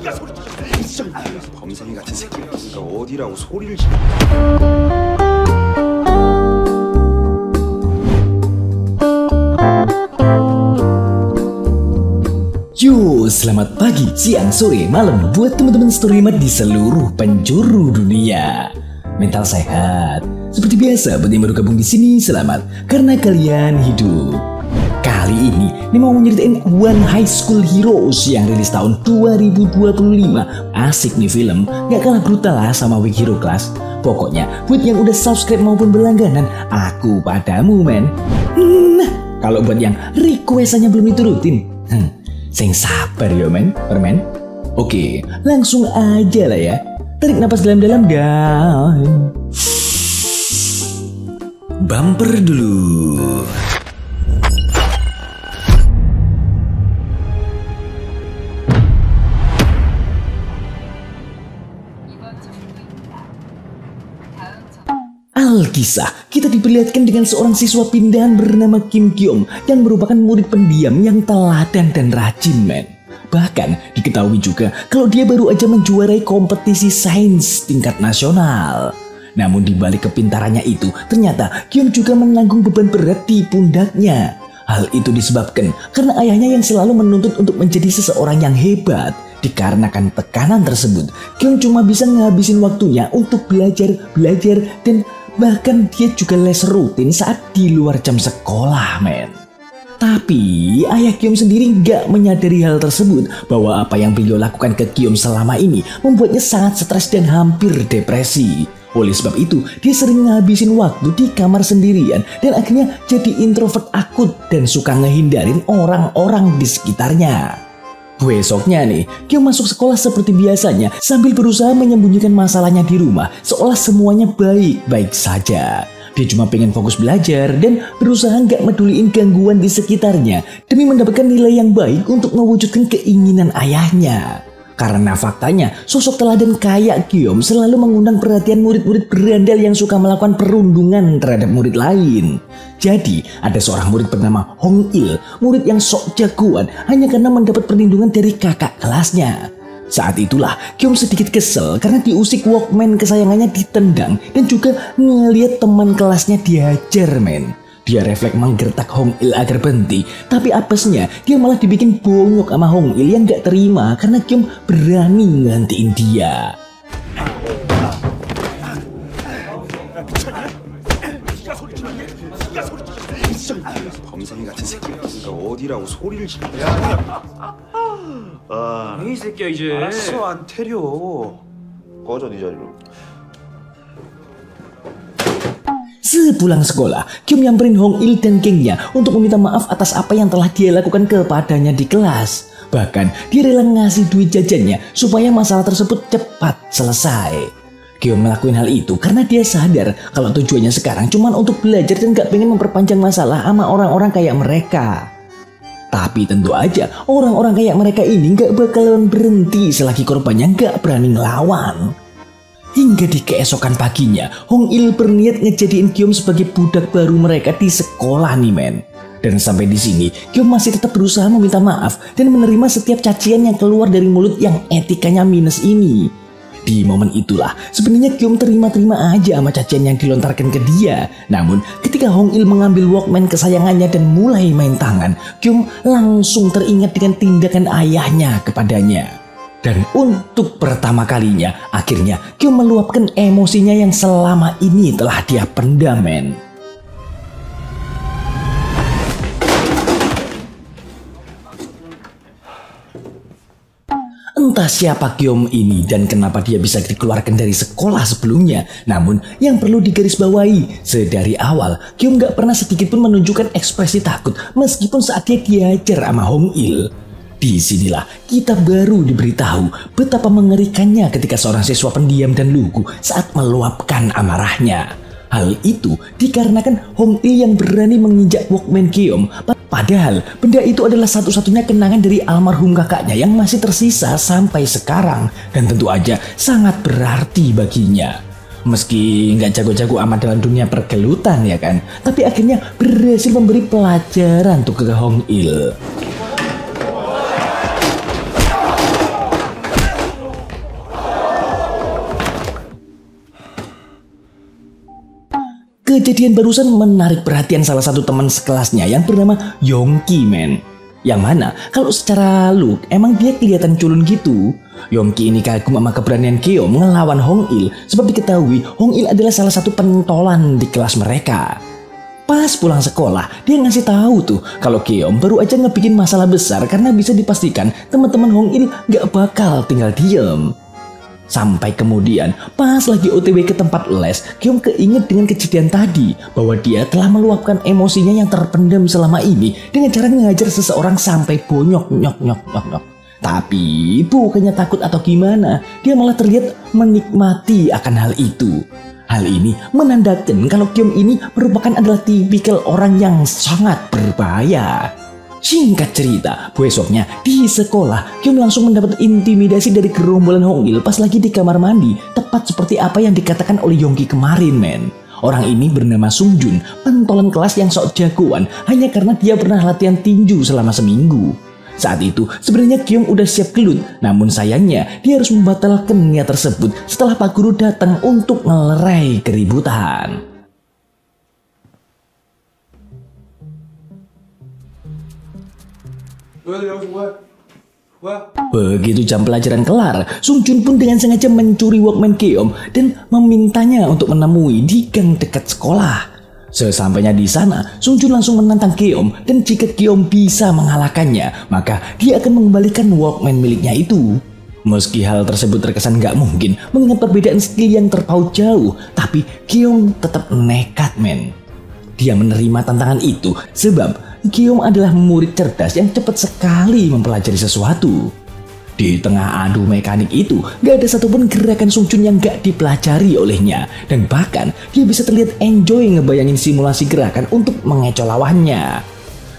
범생이 같은 새끼가 어디라고 소리를 지르. Yo, selamat pagi, siang, sore, malam buat teman-teman storymat di seluruh penjuru dunia. Mental sehat. Seperti biasa, buat yang baru gabung di sini, selamat karena kalian hidup. Kali ini mau menyeritain One High School Heroes yang rilis tahun 2025. Asik nih film, gak kalah brutal lah sama Week Hero Class. Pokoknya, buat yang udah subscribe maupun berlangganan, aku padamu men. Nah, kalau buat yang requestannya belum diturutin, sing sabar ya men, permen. Oke, langsung aja lah ya. Tarik napas dalam-dalam dan bumper dulu. Alkisah, kita diperlihatkan dengan seorang siswa pindahan bernama Kim Kyom yang merupakan murid pendiam yang teladan dan rajin men. Bahkan diketahui juga kalau dia baru aja menjuarai kompetisi sains tingkat nasional. Namun di balik kepintarannya itu, ternyata Kyom juga menanggung beban berat di pundaknya. Hal itu disebabkan karena ayahnya yang selalu menuntut untuk menjadi seseorang yang hebat. Dikarenakan tekanan tersebut, Kyom cuma bisa ngabisin waktunya untuk belajar dan bahkan dia juga les rutin saat di luar jam sekolah men. Tapi ayah Kyom sendiri gak menyadari hal tersebut, bahwa apa yang beliau lakukan ke Kyom selama ini membuatnya sangat stres dan hampir depresi. Oleh sebab itu, dia sering ngabisin waktu di kamar sendirian dan akhirnya jadi introvert akut dan suka ngehindarin orang-orang di sekitarnya. Besoknya nih, Kyom masuk sekolah seperti biasanya sambil berusaha menyembunyikan masalahnya di rumah seolah semuanya baik-baik saja. Dia cuma pengen fokus belajar dan berusaha gak meduliin gangguan di sekitarnya demi mendapatkan nilai yang baik untuk mewujudkan keinginan ayahnya. Karena faktanya, sosok teladan kayak Kyom selalu mengundang perhatian murid-murid berandal yang suka melakukan perundungan terhadap murid lain. Jadi, ada seorang murid bernama Hong Il, murid yang sok jagoan hanya karena mendapat perlindungan dari kakak kelasnya. Saat itulah, Kyom sedikit kesel karena diusik Walkman kesayangannya ditendang dan juga ngeliat teman kelasnya dihajar men. Dia refleks menggertak Hong Il agar berhenti, tapi apesnya dia malah dibikin bonyok sama Hong Il yang gak terima karena Kyom berani ngantiin dia. 범생이 같은 새끼가 어디라고 소리를 지르. 이 새끼야 이제. 알았어, 안 때려. 꺼져 네 자리로. Sepulang sekolah, Kyom nyamperin Hong Il dan gengnya untuk meminta maaf atas apa yang telah dia lakukan kepadanya di kelas. Bahkan dia rela ngasih duit jajannya supaya masalah tersebut cepat selesai. Kyom melakukan hal itu karena dia sadar kalau tujuannya sekarang cuma untuk belajar dan gak pengen memperpanjang masalah sama orang-orang kayak mereka. Tapi tentu aja orang-orang kayak mereka ini gak bakalan berhenti selagi korbannya gak berani ngelawan. Hingga di keesokan paginya, Hong Il berniat ngejadiin Kyom sebagai budak baru mereka di sekolah nih men. Dan sampai di sini, Kyom masih tetap berusaha meminta maaf dan menerima setiap cacian yang keluar dari mulut yang etikanya minus ini. Di momen itulah, sebenarnya Kyom terima-terima aja sama cacian yang dilontarkan ke dia. Namun, ketika Hong Il mengambil Walkman kesayangannya dan mulai main tangan, Kyom langsung teringat dengan tindakan ayahnya kepadanya. Dan untuk pertama kalinya, akhirnya Kyom meluapkan emosinya yang selama ini telah dia pendam men. Entah siapa Kyom ini dan kenapa dia bisa dikeluarkan dari sekolah sebelumnya. Namun yang perlu digarisbawahi, sedari awal Kyom gak pernah sedikit pun menunjukkan ekspresi takut meskipun saat dia dihajar sama Hong Il. Di sinilah kita baru diberitahu betapa mengerikannya ketika seorang siswa pendiam dan lugu saat meluapkan amarahnya. Hal itu dikarenakan Hong Il yang berani menginjak Walkman Kyom. Padahal benda itu adalah satu-satunya kenangan dari almarhum kakaknya yang masih tersisa sampai sekarang. Dan tentu aja sangat berarti baginya. Meski nggak jago-jago amat dalam dunia pergelutan ya kan, tapi akhirnya berhasil memberi pelajaran untuk ke Hong Il. Kejadian barusan menarik perhatian salah satu teman sekelasnya yang bernama Yongki, men. Yang mana kalau secara look emang dia kelihatan culun gitu. Yongki ini kagum sama keberanian Keom ngelawan Hong Il, sebab diketahui Hong Il adalah salah satu pentolan di kelas mereka. Pas pulang sekolah, dia ngasih tahu tuh kalau Keom baru aja ngebikin masalah besar karena bisa dipastikan teman-teman Hong Il gak bakal tinggal diem. Sampai kemudian pas lagi OTW ke tempat les, Keom keinget dengan kejadian tadi bahwa dia telah meluapkan emosinya yang terpendam selama ini dengan cara ngajar seseorang sampai bonyok nyok. Tapi bukannya takut atau gimana, dia malah terlihat menikmati akan hal itu. Hal ini menandakan kalau Keom ini merupakan adalah tipikal orang yang sangat berbahaya. Singkat cerita, besoknya di sekolah, Keom langsung mendapat intimidasi dari gerombolan Hong Il pas lagi di kamar mandi, tepat seperti apa yang dikatakan oleh Yongki kemarin, men. Orang ini bernama Sung Jun, pentolan kelas yang sok jagoan hanya karena dia pernah latihan tinju selama seminggu. Saat itu sebenarnya Keom udah siap gelut, namun sayangnya dia harus membatalkan niat tersebut setelah Pak Guru datang untuk ngelerai keributan. Begitu jam pelajaran kelar, Sung Jun pun dengan sengaja mencuri Walkman Keom dan memintanya untuk menemui di gang dekat sekolah. Sesampainya di sana, Sung Jun langsung menantang Keom dan jika Keom bisa mengalahkannya, maka dia akan mengembalikan Walkman miliknya itu. Meski hal tersebut terkesan gak mungkin mengingat perbedaan skill yang terpaut jauh, tapi Keom tetap nekat, men. Dia menerima tantangan itu sebab Keom adalah murid cerdas yang cepat sekali mempelajari sesuatu. Di tengah adu mekanik itu, gak ada satupun gerakan Sung Jun yang gak dipelajari olehnya. Dan bahkan, dia bisa terlihat enjoy ngebayangin simulasi gerakan untuk mengecoh lawannya.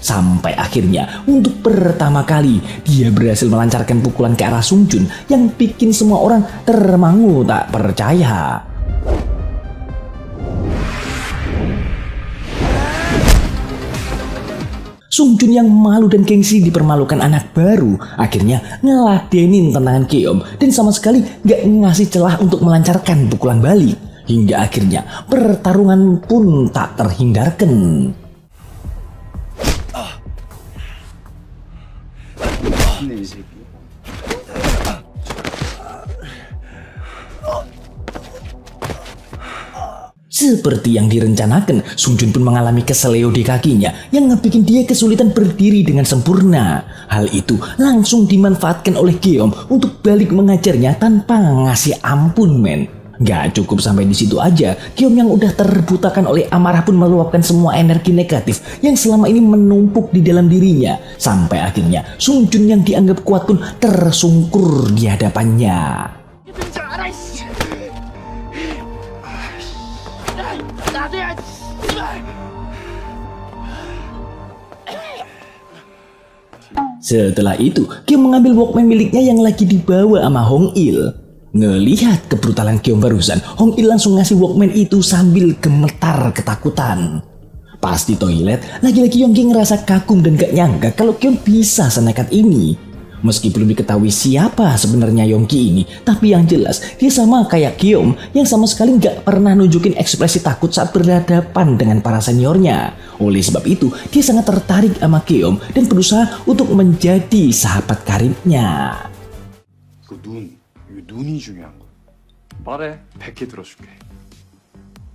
Sampai akhirnya, untuk pertama kali, dia berhasil melancarkan pukulan ke arah Sung Jun yang bikin semua orang termangu tak percaya. Sung Jun yang malu dan gengsi dipermalukan anak baru akhirnya ngeladenin tendangan Keom dan sama sekali gak ngasih celah untuk melancarkan pukulan balik. Hingga akhirnya pertarungan pun tak terhindarkan. Seperti yang direncanakan, Sung Jun pun mengalami keseleo di kakinya yang ngebikin dia kesulitan berdiri dengan sempurna. Hal itu langsung dimanfaatkan oleh Keom untuk balik mengajarnya tanpa ngasih ampun, men. Gak cukup sampai di situ aja, Keom yang udah terbutakan oleh amarah pun meluapkan semua energi negatif yang selama ini menumpuk di dalam dirinya. Sampai akhirnya Sung Jun yang dianggap kuat pun tersungkur di hadapannya. Setelah itu, Keom mengambil Walkman miliknya yang lagi dibawa sama Hong Il. Ngelihat kebrutalan Keom barusan, Hong Il langsung ngasih Walkman itu sambil gemetar ketakutan. Pas di toilet, lagi-lagi Yongki ngerasa kagum dan gak nyangka kalau Keom bisa senekat ini. Meski belum diketahui siapa sebenarnya Yongki ini, tapi yang jelas dia sama kayak Keom yang sama sekali gak pernah nunjukin ekspresi takut saat berhadapan dengan para seniornya. Oleh sebab itu, dia sangat tertarik sama Keom dan berusaha untuk menjadi sahabat karibnya. 눈이 중요한 거야. 말해. 100개 들어줄게.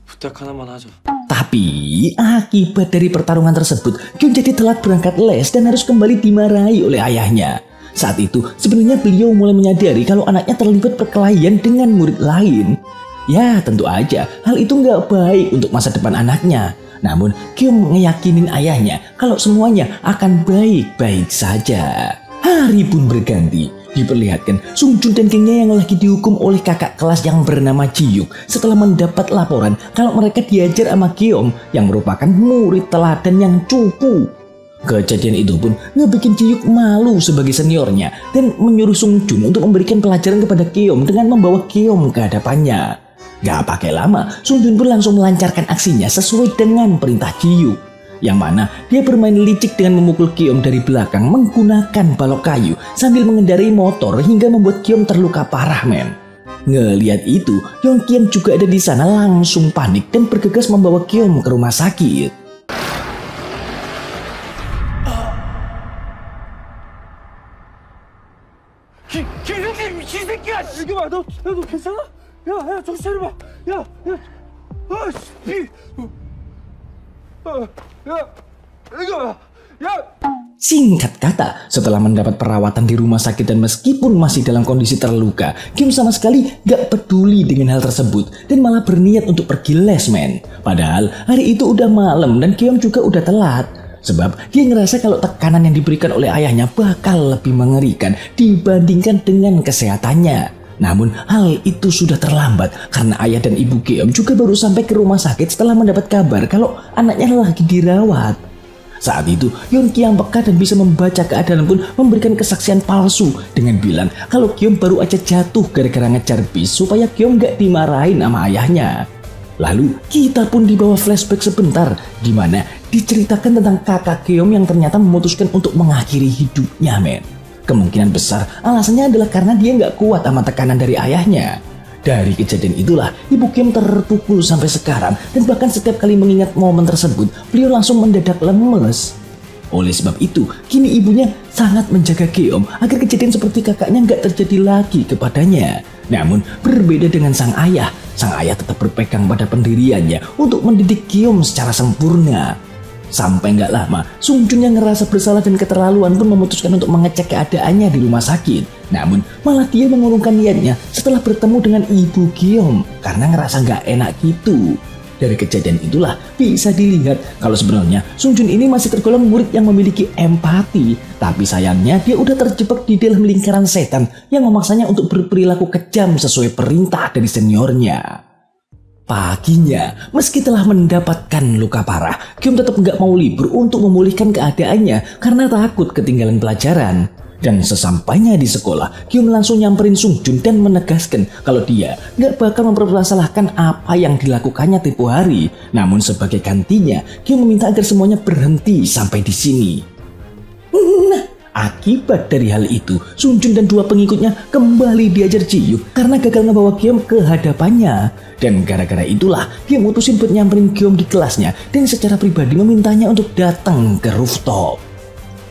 부탁 하나만 하자. Tapi akibat dari pertarungan tersebut, Keom jadi telat berangkat les dan harus kembali dimarahi oleh ayahnya. Saat itu sebenarnya beliau mulai menyadari kalau anaknya terlibat perkelahian dengan murid lain. Ya tentu aja hal itu nggak baik untuk masa depan anaknya. Namun Keom ngeyakinin ayahnya kalau semuanya akan baik-baik saja. Hari pun berganti. Diperlihatkan Sung Jun dan gengnya yang lagi dihukum oleh kakak kelas yang bernama Ji-yuk setelah mendapat laporan kalau mereka diajar sama Keom yang merupakan murid teladan yang cupu. Kejadian itu pun ngebikin Ji-yuk malu sebagai seniornya dan menyuruh Sung Jun untuk memberikan pelajaran kepada Keom dengan membawa Keom ke hadapannya. Gak pakai lama, Sung Jun pun langsung melancarkan aksinya sesuai dengan perintah Ji-yuk. Yang mana dia bermain licik dengan memukul Keom dari belakang menggunakan balok kayu sambil mengendarai motor hingga membuat Keom terluka parah, men. Ngelihat itu, Yongki yang juga ada di sana langsung panik dan bergegas membawa Kiom ke rumah sakit. 김새끼 미친 새끼야! 여기 봐, 너 괜찮아? 야, 정신 차려봐. 야, 이거 봐. 야. Singkat kata, setelah mendapat perawatan di rumah sakit dan meskipun masih dalam kondisi terluka, Kim sama sekali gak peduli dengan hal tersebut dan malah berniat untuk pergi les, men. Padahal hari itu udah malam dan Kim juga udah telat. Sebab dia ngerasa kalau tekanan yang diberikan oleh ayahnya bakal lebih mengerikan dibandingkan dengan kesehatannya. Namun hal itu sudah terlambat karena ayah dan ibu Kim juga baru sampai ke rumah sakit setelah mendapat kabar kalau anaknya lagi dirawat. Saat itu, Yongki yang peka dan bisa membaca keadaan pun memberikan kesaksian palsu dengan bilang kalau Kiom baru aja jatuh gara-gara ngejar bis supaya Kiom gak dimarahin sama ayahnya. Lalu kita pun dibawa flashback sebentar di mana diceritakan tentang kakak Kiom yang ternyata memutuskan untuk mengakhiri hidupnya, men. Kemungkinan besar alasannya adalah karena dia gak kuat sama tekanan dari ayahnya. Dari kejadian itulah ibu Kim terpukul sampai sekarang dan bahkan setiap kali mengingat momen tersebut beliau langsung mendadak lemes. Oleh sebab itu kini ibunya sangat menjaga Kiom agar kejadian seperti kakaknya nggak terjadi lagi kepadanya. Namun berbeda dengan sang ayah tetap berpegang pada pendiriannya untuk mendidik Kiom secara sempurna. Sampai nggak lama, Sung Jun yang ngerasa bersalah dan keterlaluan pun memutuskan untuk mengecek keadaannya di rumah sakit. Namun malah dia mengurungkan niatnya setelah bertemu dengan ibu Kiom karena ngerasa nggak enak gitu. Dari kejadian itulah bisa dilihat kalau sebenarnya Sung Jun ini masih tergolong murid yang memiliki empati. Tapi sayangnya dia udah terjebak di dalam lingkaran setan yang memaksanya untuk berperilaku kejam sesuai perintah dari seniornya. Paginya, meski telah mendapatkan luka parah, Kiom tetap nggak mau libur untuk memulihkan keadaannya karena takut ketinggalan pelajaran. Dan sesampainya di sekolah, Kiom langsung nyamperin Sung Jun dan menegaskan kalau dia nggak bakal mempermasalahkan apa yang dilakukannya tempo hari. Namun sebagai gantinya, Kiom meminta agar semuanya berhenti sampai di sini. Nah, akibat dari hal itu, Sung Jun dan dua pengikutnya kembali diajar Ji-Hyuk karena gagal ngebawa Kiom ke hadapannya. Dan gara-gara itulah dia mutusin buat nyamperin Kiom di kelasnya dan secara pribadi memintanya untuk datang ke rooftop.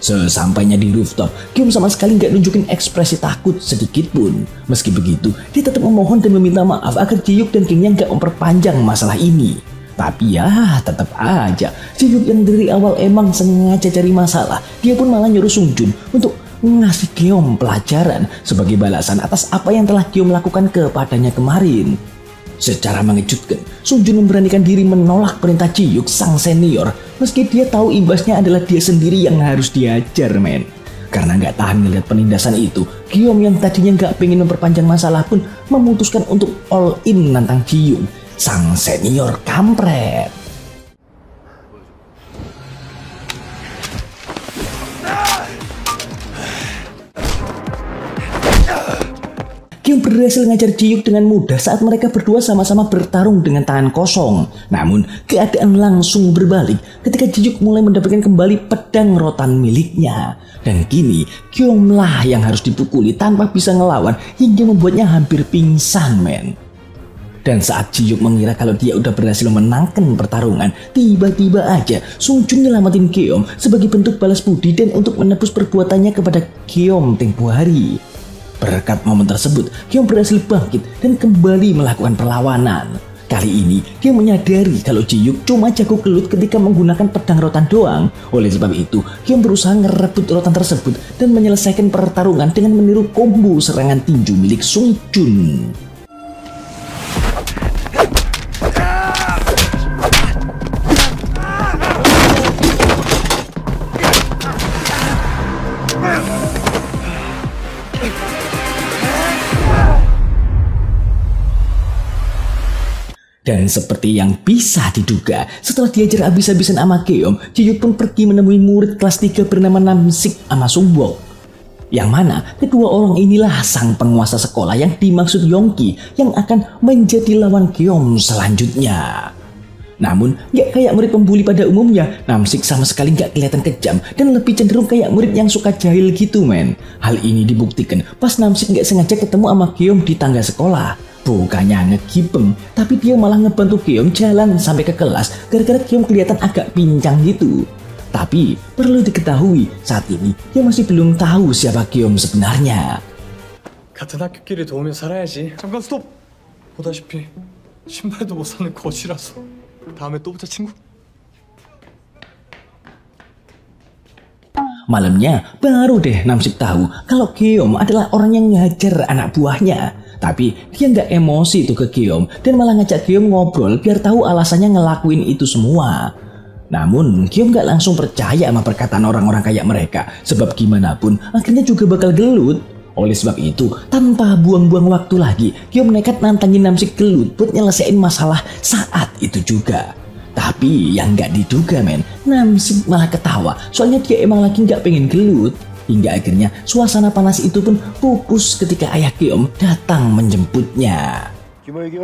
Sesampainya di rooftop, Kiom sama sekali nggak nunjukin ekspresi takut sedikit pun. Meski begitu, dia tetap memohon dan meminta maaf agar Ji-Hyuk dan gengnya nggak memperpanjang masalah ini. Tapi ya tetap aja, Ji-Hyuk yang dari awal emang sengaja cari masalah, dia pun malah nyuruh Sung Jun untuk ngasih Kiom pelajaran sebagai balasan atas apa yang telah Kiom lakukan kepadanya kemarin. Secara mengejutkan, Sung Jun memberanikan diri menolak perintah Ji-Hyuk sang senior meski dia tahu imbasnya adalah dia sendiri yang harus diajar, men. Karena nggak tahan melihat penindasan itu, Kiom yang tadinya nggak pengen memperpanjang masalah pun memutuskan untuk all in nantang Ji-Hyuk, sang senior kampret. Kiom berhasil ngajar Ji-Hyuk dengan mudah saat mereka berdua sama-sama bertarung dengan tangan kosong. Namun keadaan langsung berbalik ketika Ji-Hyuk mulai mendapatkan kembali pedang rotan miliknya. Dan kini Kiom lah yang harus dipukuli tanpa bisa ngelawan hingga membuatnya hampir pingsan, men. Dan saat Ji-Hyuk mengira kalau dia udah berhasil memenangkan pertarungan, tiba-tiba aja Sung Jun nyelamatin Kiom sebagai bentuk balas budi dan untuk menebus perbuatannya kepada Kiom tempo hari. Berkat momen tersebut, Kiom berhasil bangkit dan kembali melakukan perlawanan. Kali ini, dia menyadari kalau Ji-Hyuk cuma jago gelut ketika menggunakan pedang rotan doang. Oleh sebab itu, Kiom berusaha ngerebut rotan tersebut dan menyelesaikan pertarungan dengan meniru combo serangan tinju milik Sung Jun. Dan seperti yang bisa diduga, setelah diajar habis-habisan sama Kiom, Ji-Hyuk pun pergi menemui murid kelas 3 bernama Nam-sik sama Sung-Wook. Yang mana kedua orang inilah sang penguasa sekolah yang dimaksud Yongki yang akan menjadi lawan Kiom selanjutnya. Namun, gak kayak murid pembuli pada umumnya, Namsik sama sekali gak kelihatan kejam dan lebih cenderung kayak murid yang suka jahil gitu men. Hal ini dibuktikan pas Namsik gak sengaja ketemu sama Gyeom di tangga sekolah. Bukannya ngegibeng, tapi dia malah ngebantu Gyeom jalan sampai ke kelas gara-gara Gyeom kelihatan agak pincang gitu. Tapi perlu diketahui, saat ini dia masih belum tahu siapa Gyeom sebenarnya. 같은 학교끼리 도우며 살아야지. 잠깐 스톱. 보다시피 신발도 못 사는 거지라서. 다음에 또 보자 친구. Malamnya baru deh Namsik tahu kalau Gyeom adalah orang yang ngajar anak buahnya. Tapi dia nggak emosi tuh ke Gyeom dan malah ngajak Gyeom ngobrol biar tahu alasannya ngelakuin itu semua. Namun Gyeom nggak langsung percaya sama perkataan orang-orang kayak mereka, sebab gimana pun akhirnya juga bakal gelut. Oleh sebab itu, tanpa buang-buang waktu lagi, Gyeom nekat nantangin Namsik gelut buat nyelesain masalah saat itu juga. Tapi yang nggak diduga men, Namsik malah ketawa soalnya dia emang lagi nggak pengen gelut. Hingga akhirnya suasana panas itu pun pupus ketika ayah Gyeom datang menjemputnya. 김호익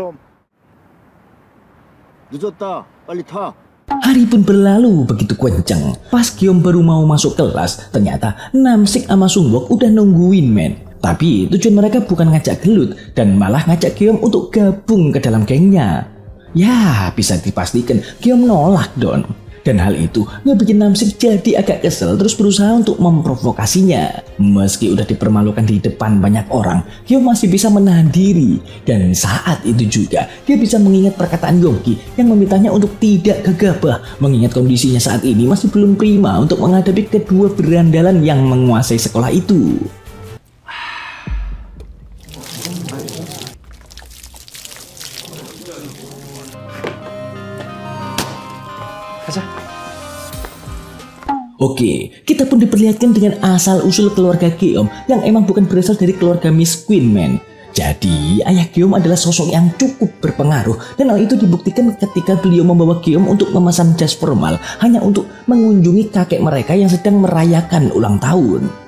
늦었다. 빨리 타. Hari pun berlalu begitu kenceng. Pas Gyeom baru mau masuk kelas, ternyata Namsik sama Sungbok udah nungguin men. Tapi tujuan mereka bukan ngajak gelut dan malah ngajak Gyeom untuk gabung ke dalam gengnya. Ya, bisa dipastikan Gyeom nolak don. Dan hal itu ngebikin Namsik jadi agak kesel terus berusaha untuk memprovokasinya. Meski udah dipermalukan di depan banyak orang, Gyeom masih bisa menahan diri. Dan saat itu juga dia bisa mengingat perkataan Yongki yang memintanya untuk tidak gegabah, mengingat kondisinya saat ini masih belum prima untuk menghadapi kedua berandalan yang menguasai sekolah itu. Oke, kita pun diperlihatkan dengan asal-usul keluarga Gyeom yang emang bukan berasal dari keluarga Miss Queen man. Jadi, ayah Gyeom adalah sosok yang cukup berpengaruh dan hal itu dibuktikan ketika beliau membawa Gyeom untuk memesan jas formal hanya untuk mengunjungi kakek mereka yang sedang merayakan ulang tahun.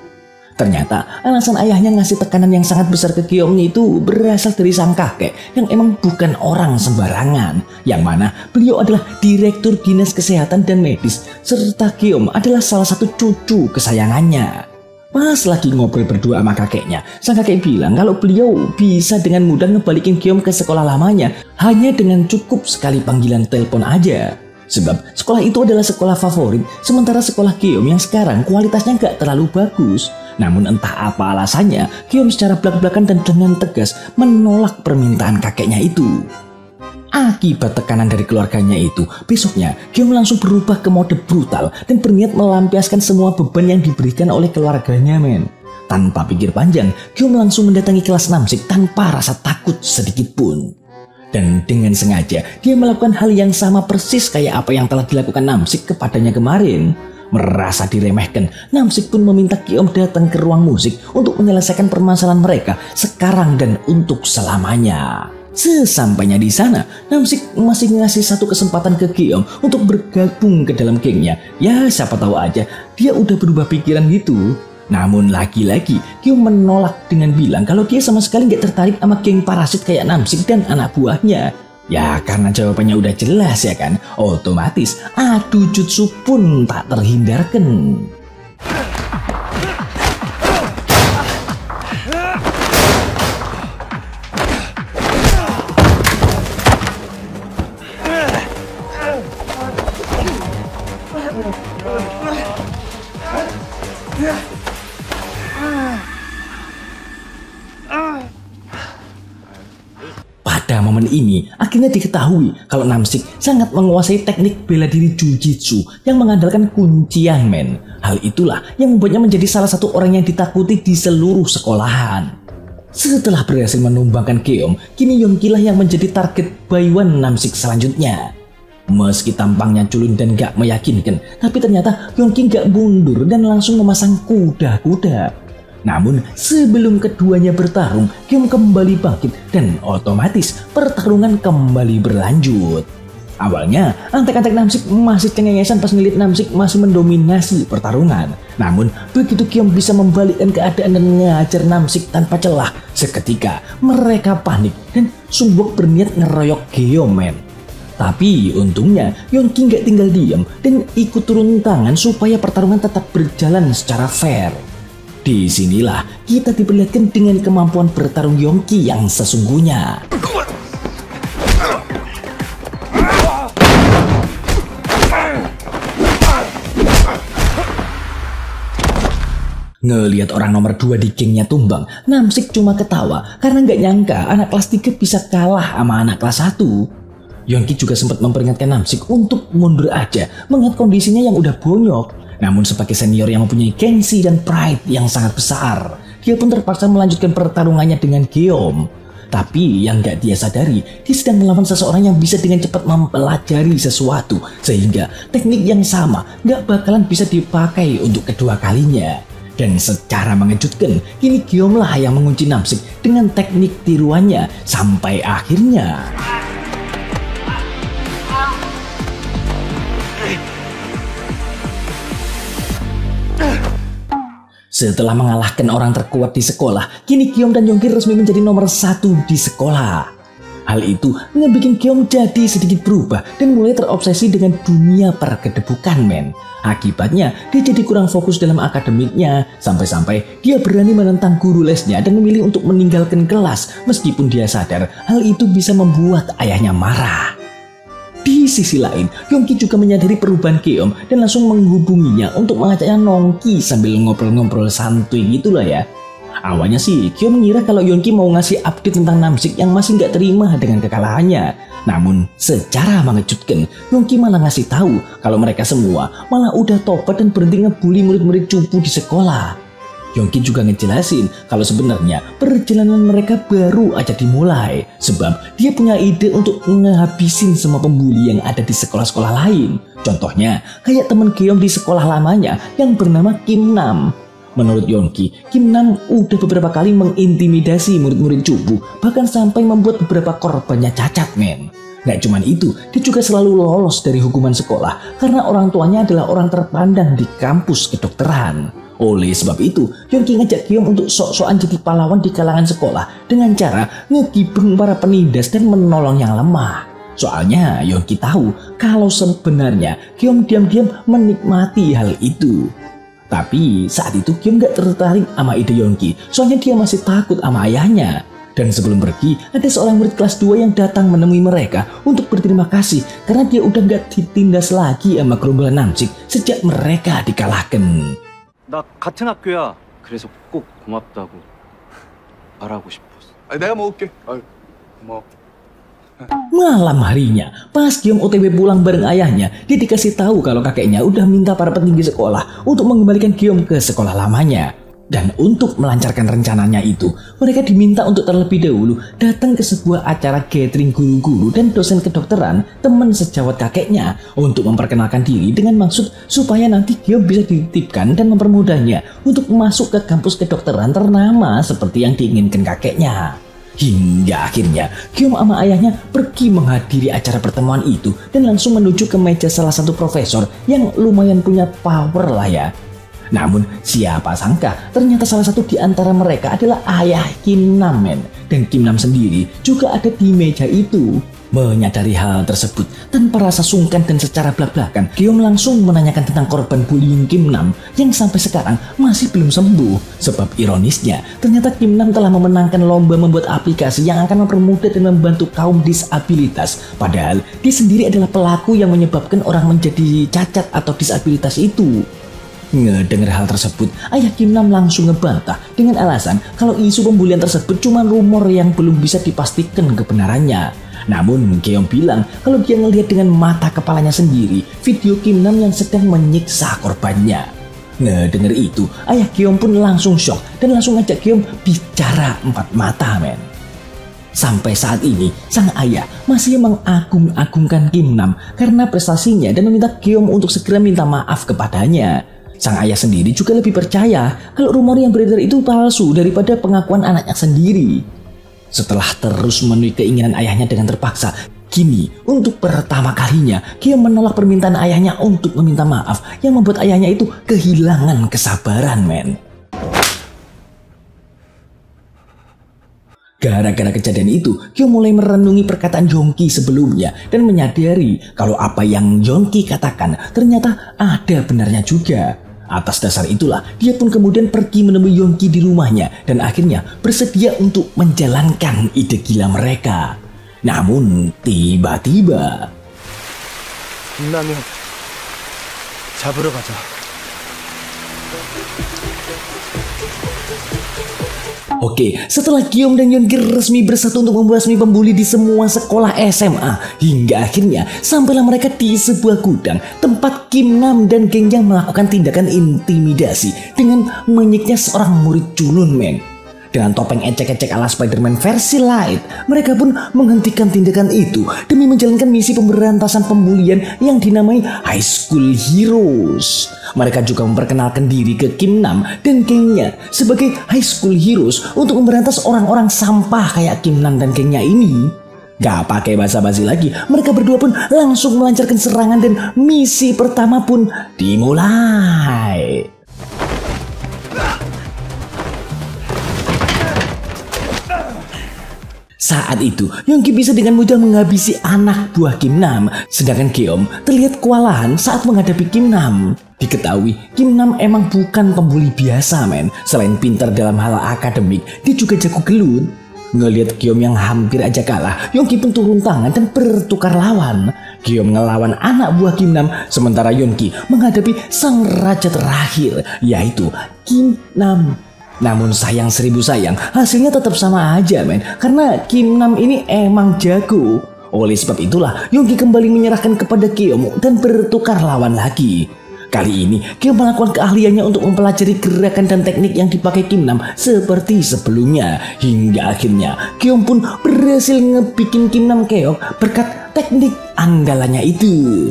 Ternyata alasan ayahnya ngasih tekanan yang sangat besar ke Gyeomnya itu berasal dari sang kakek yang emang bukan orang sembarangan. Yang mana beliau adalah direktur dinas kesehatan dan medis serta Gyeom adalah salah satu cucu kesayangannya. Pas lagi ngobrol berdua sama kakeknya, sang kakek bilang kalau beliau bisa dengan mudah ngebalikin Gyeom ke sekolah lamanya hanya dengan cukup sekali panggilan telepon aja. Sebab sekolah itu adalah sekolah favorit, sementara sekolah Gyeom yang sekarang kualitasnya gak terlalu bagus. Namun entah apa alasannya, Gyeom secara belak-belakan dan dengan tegas menolak permintaan kakeknya itu. Akibat tekanan dari keluarganya itu, besoknya Gyeom langsung berubah ke mode brutal dan berniat melampiaskan semua beban yang diberikan oleh keluarganya men. Tanpa pikir panjang, Gyeom langsung mendatangi kelas Namsik tanpa rasa takut sedikit pun. Dan dengan sengaja, dia melakukan hal yang sama persis kayak apa yang telah dilakukan Namsik kepadanya kemarin. Merasa diremehkan, Namsik pun meminta Gyeom datang ke ruang musik untuk menyelesaikan permasalahan mereka sekarang dan untuk selamanya. Sesampainya di sana, Namsik masih ngasih satu kesempatan ke Gyeom untuk bergabung ke dalam gengnya. Ya siapa tahu aja dia udah berubah pikiran gitu. Namun lagi-lagi Gyeom menolak dengan bilang kalau dia sama sekali gak tertarik sama geng parasit kayak Namsik dan anak buahnya. Ya karena jawabannya udah jelas ya kan, otomatis adu jutsu pun tak terhindarkan. Pada momen ini, akhirnya diketahui kalau Namsik sangat menguasai teknik bela diri Jujitsu yang mengandalkan kuncian men. Hal itulah yang membuatnya menjadi salah satu orang yang ditakuti di seluruh sekolahan. Setelah berhasil menumbangkan Gyeom, kini Yongki lah yang menjadi target buy-one Namsik selanjutnya. Meski tampangnya culun dan gak meyakinkan, tapi ternyata Yongki gak mundur dan langsung memasang kuda-kuda. Namun sebelum keduanya bertarung, Gyeom kembali bangkit dan otomatis pertarungan kembali berlanjut. Awalnya antek-antek Namsik masih cengengesan pas ngeliat Namsik masih mendominasi pertarungan. Namun begitu Gyeom bisa membalikkan keadaan dan ngajar Namsik tanpa celah, seketika mereka panik dan Sungbok berniat ngeroyok Gyeom men. Tapi untungnya Yonki nggak tinggal diam dan ikut turun tangan supaya pertarungan tetap berjalan secara fair. Disinilah kita diperlihatkan dengan kemampuan bertarung Yonki yang sesungguhnya. Ngelihat orang nomor 2 di gengnya tumbang, Namsik cuma ketawa karena nggak nyangka anak kelas 3 bisa kalah sama anak kelas 1. Yonki juga sempat memperingatkan Namsik untuk mundur aja mengingat kondisinya yang udah bonyok. Namun sebagai senior yang mempunyai gengsi dan pride yang sangat besar, dia pun terpaksa melanjutkan pertarungannya dengan Geom. Tapi yang gak dia sadari, dia sedang melawan seseorang yang bisa dengan cepat mempelajari sesuatu, sehingga teknik yang sama gak bakalan bisa dipakai untuk kedua kalinya. Dan secara mengejutkan, kini Geom lah yang mengunci Namsik dengan teknik tiruannya sampai akhirnya setelah mengalahkan orang terkuat di sekolah, kini Geom dan Yonki resmi menjadi nomor 1 di sekolah. Hal itu ngebikin Geom jadi sedikit berubah dan mulai terobsesi dengan dunia perkedebukan, men. Akibatnya, dia jadi kurang fokus dalam akademiknya, sampai-sampai dia berani menentang guru lesnya dan memilih untuk meninggalkan kelas meskipun dia sadar hal itu bisa membuat ayahnya marah. Di sisi lain, Yonki juga menyadari perubahan Geom dan langsung menghubunginya untuk mengajaknya nongki sambil ngobrol-ngobrol santuy gitulah ya. Awalnya sih, Geom mengira kalau Yonki mau ngasih update tentang Namsik yang masih nggak terima dengan kekalahannya. Namun, secara mengejutkan, Yonki malah ngasih tahu kalau mereka semua malah udah tobat dan berhenti ngebully murid-murid cupu di sekolah. Yonki juga ngejelasin kalau sebenarnya perjalanan mereka baru aja dimulai, sebab dia punya ide untuk ngehabisin semua pembuli yang ada di sekolah-sekolah lain. Contohnya, kayak teman Geom di sekolah lamanya yang bernama Kim Nam. Menurut Yonki, Kim Nam udah beberapa kali mengintimidasi murid-murid cupu, bahkan sampai membuat beberapa korbannya cacat, men. Gak cuman itu, dia juga selalu lolos dari hukuman sekolah karena orang tuanya adalah orang terpandang di kampus kedokteran. Oleh sebab itu, Yonki ngajak Geom untuk sok-sokan jadi pahlawan di kalangan sekolah dengan cara ngegibeng para penindas dan menolong yang lemah. Soalnya Yonki tahu kalau sebenarnya Geom diam-diam menikmati hal itu. Tapi saat itu Geom gak tertarik sama ide Yonki, soalnya dia masih takut sama ayahnya. Dan sebelum pergi, ada seorang murid kelas 2 yang datang menemui mereka untuk berterima kasih karena dia udah gak ditindas lagi sama gerombolan Namsik sejak mereka dikalahkan. 나 같은 학교야. 그래서 꼭 고맙다고 말하고 싶었어. 내가 먹을게. 고마워. Malam harinya, pas Geom OTW pulang bareng ayahnya, dia dikasih tahu kalau kakeknya udah minta para petinggi sekolah untuk mengembalikan Geom ke sekolah lamanya. Dan untuk melancarkan rencananya itu, mereka diminta untuk terlebih dahulu datang ke sebuah acara gathering guru-guru dan dosen kedokteran teman sejawat kakeknya untuk memperkenalkan diri dengan maksud supaya nanti Geom bisa dititipkan dan mempermudahnya untuk masuk ke kampus kedokteran ternama seperti yang diinginkan kakeknya. Hingga akhirnya Geom sama ayahnya pergi menghadiri acara pertemuan itu dan langsung menuju ke meja salah satu profesor yang lumayan punya power lah ya. Namun siapa sangka ternyata salah satu di antara mereka adalah ayah Kim Nam, men. Dan Kim Nam sendiri juga ada di meja itu. Menyadari hal tersebut, tanpa rasa sungkan dan secara belak-belakan, Geom langsung menanyakan tentang korban bullying Kim Nam yang sampai sekarang masih belum sembuh. Sebab ironisnya, ternyata Kim Nam telah memenangkan lomba membuat aplikasi yang akan mempermudah dan membantu kaum disabilitas. Padahal dia sendiri adalah pelaku yang menyebabkan orang menjadi cacat atau disabilitas itu. Ngedengar hal tersebut, ayah Kim Nam langsung ngebantah dengan alasan kalau isu pembulian tersebut cuma rumor yang belum bisa dipastikan kebenarannya. Namun Geom bilang kalau dia ngelihat dengan mata kepalanya sendiri video Kim Nam yang sedang menyiksa korbannya. Ngedengar itu, ayah Geom pun langsung shock dan langsung ngajak Geom bicara empat mata, men. Sampai saat ini, sang ayah masih mengagung-agungkan Kim Nam karena prestasinya dan meminta Geom untuk segera minta maaf kepadanya. Sang ayah sendiri juga lebih percaya kalau rumor yang beredar itu palsu daripada pengakuan anaknya sendiri. Setelah terus memenuhi keinginan ayahnya dengan terpaksa, kini untuk pertama kalinya Geom menolak permintaan ayahnya untuk meminta maaf yang membuat ayahnya itu kehilangan kesabaran, men. Gara-gara kejadian itu, Kyo mulai merenungi perkataan Yongki sebelumnya dan menyadari kalau apa yang Yongki katakan ternyata ada benarnya juga. Atas dasar itulah, dia pun kemudian pergi menemui Yongki di rumahnya dan akhirnya bersedia untuk menjalankan ide gila mereka. Namun tiba-tiba 김남현 잡으러 가자. Oke, setelah Giom dan Yongki resmi bersatu untuk membasmi pembuli di semua sekolah SMA, hingga akhirnya sampailah mereka di sebuah gudang tempat Kim Nam dan gengnya melakukan tindakan intimidasi dengan menyiksa seorang murid culun, men. Dengan topeng ecek-ecek ala Spider-Man versi light, mereka pun menghentikan tindakan itu demi menjalankan misi pemberantasan pembulian yang dinamai High School Heroes. Mereka juga memperkenalkan diri ke Kim Nam dan gengnya sebagai High School Heroes untuk memberantas orang-orang sampah kayak Kim Nam dan gengnya ini. Gak pakai basa-basi lagi, mereka berdua pun langsung melancarkan serangan dan misi pertama pun dimulai. Saat itu, Yongki bisa dengan mudah menghabisi anak buah Kim Nam, sedangkan Giom terlihat kewalahan saat menghadapi Kim Nam. Diketahui, Kim Nam emang bukan pembuli biasa, men. Selain pintar dalam hal akademik, dia juga jago gelut. Ngelihat Giom yang hampir aja kalah, Yongki pun turun tangan dan bertukar lawan. Giom ngelawan anak buah Kim Nam, sementara Yongki menghadapi sang raja terakhir, yaitu Kim Nam. Namun sayang seribu sayang, hasilnya tetap sama aja, men. Karena Kim Nam ini emang jago. Oleh sebab itulah, Yongki kembali menyerahkan kepada Giom dan bertukar lawan lagi. Kali ini, Giom melakukan keahliannya untuk mempelajari gerakan dan teknik yang dipakai Kim Nam seperti sebelumnya. Hingga akhirnya, Giom pun berhasil ngebikin Kim Nam keok berkat teknik andalannya itu.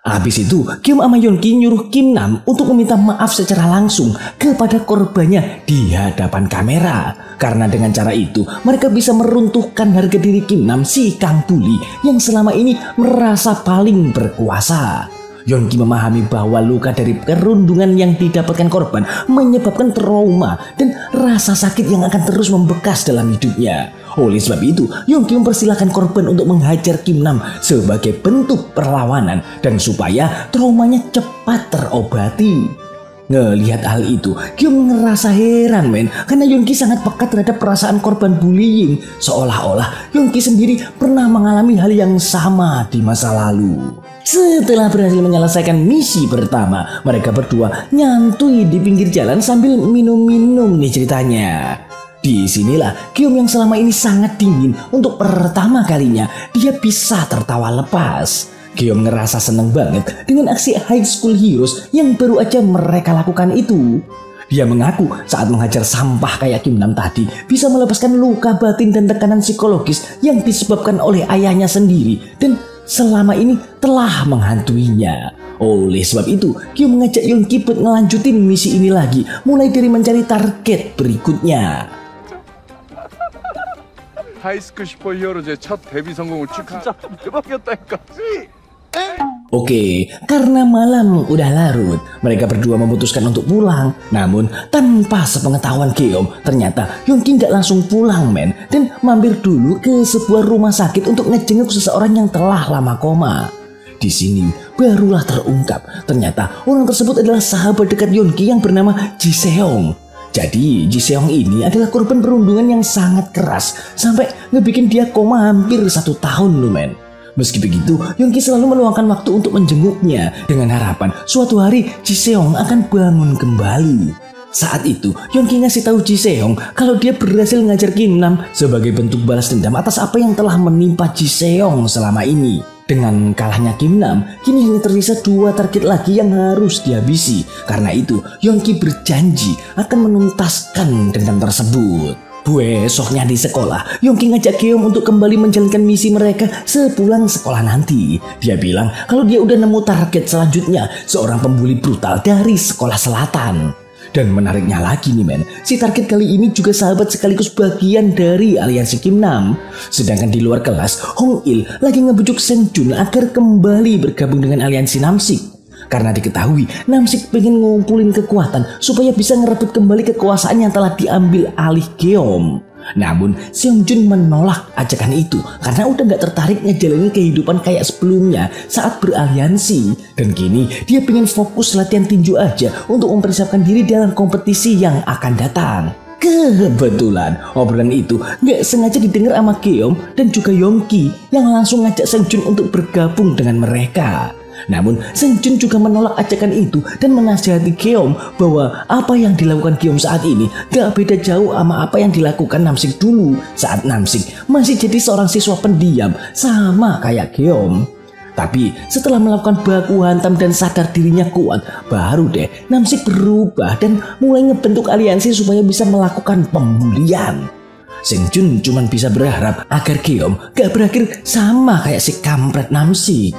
Habis itu, Giom sama Yongki nyuruh Kim Nam untuk meminta maaf secara langsung kepada korbannya di hadapan kamera. Karena dengan cara itu, mereka bisa meruntuhkan harga diri Kim Nam si Kang Bully yang selama ini merasa paling berkuasa. Yongki memahami bahwa luka dari perundungan yang didapatkan korban menyebabkan trauma dan rasa sakit yang akan terus membekas dalam hidupnya. Oleh sebab itu, Yongki mempersilahkan korban untuk menghajar Kim Nam sebagai bentuk perlawanan dan supaya traumanya cepat terobati. Ngelihat hal itu, Giom ngerasa heran, men, karena Yongki sangat peka terhadap perasaan korban bullying, seolah-olah Yongki sendiri pernah mengalami hal yang sama di masa lalu. Setelah berhasil menyelesaikan misi pertama, mereka berdua nyantui di pinggir jalan sambil minum-minum nih ceritanya. Disinilah Giom yang selama ini sangat dingin untuk pertama kalinya dia bisa tertawa lepas. Giom ngerasa seneng banget dengan aksi High School Heroes yang baru aja mereka lakukan itu. Dia mengaku saat menghajar sampah kayak Kim Nam tadi bisa melepaskan luka batin dan tekanan psikologis yang disebabkan oleh ayahnya sendiri dan selama ini telah menghantuinya. Oleh sebab itu, Giom mengajak Yongki buat ngelanjutin misi ini lagi, mulai dari mencari target berikutnya. 하이스쿨 슈퍼히어로즈의 첫 데뷔 성공을 축하. 진짜 대박이었다니까. Oke, karena malam udah larut, mereka berdua memutuskan untuk pulang. Namun tanpa sepengetahuan Giom, ternyata Yongki nggak langsung pulang, men, dan mampir dulu ke sebuah rumah sakit untuk ngejenguk seseorang yang telah lama koma. Di sini barulah terungkap, ternyata orang tersebut adalah sahabat dekat Yongki yang bernama Ji Seong. Jadi Ji Seong ini adalah korban perundungan yang sangat keras sampai ngebikin dia koma hampir 1 tahun loh, men. Meski begitu, Yongki selalu meluangkan waktu untuk menjenguknya dengan harapan suatu hari Ji Seong akan bangun kembali. Saat itu, Yongki ngasih tahu Ji Seong kalau dia berhasil ngajar Kim Nam sebagai bentuk balas dendam atas apa yang telah menimpa Ji Seong selama ini. Dengan kalahnya Kim Nam, kini hanya tersisa 2 target lagi yang harus dihabisi. Karena itu, Yongki berjanji akan menuntaskan dendam tersebut. Besoknya di sekolah, Yongki ngajak Giom untuk kembali menjalankan misi mereka sepulang sekolah nanti. Dia bilang kalau dia udah nemu target selanjutnya, seorang pembuli brutal dari sekolah selatan. Dan menariknya lagi nih, men, si target kali ini juga sahabat sekaligus bagian dari aliansi Kim Nam. Sedangkan di luar kelas, Hong Il lagi ngebujuk Seng Jun agar kembali bergabung dengan aliansi Namsik. karena diketahui Namsik pengen ngumpulin kekuatan supaya bisa ngerebut kembali kekuasaan yang telah diambil alih Geom. Namun Seongjun menolak ajakan itu karena udah gak tertarik ngejalanin kehidupan kayak sebelumnya saat beraliansi. Dan kini dia pengen fokus latihan tinju aja untuk mempersiapkan diri dalam kompetisi yang akan datang. Kebetulan obrolan itu gak sengaja didengar sama Geom dan juga Yongki yang langsung ngajak Seongjun untuk bergabung dengan mereka. Namun Seongjun juga menolak ajakan itu dan menasihati Geom bahwa apa yang dilakukan Geom saat ini gak beda jauh sama apa yang dilakukan Namsik dulu saat Namsik masih jadi seorang siswa pendiam sama kayak Geom. Tapi setelah melakukan baku hantam dan sadar dirinya kuat, baru deh Namsik berubah dan mulai ngebentuk aliansi supaya bisa melakukan pembulian. Seongjun cuma bisa berharap agar Geom gak berakhir sama kayak si kampret Namsik.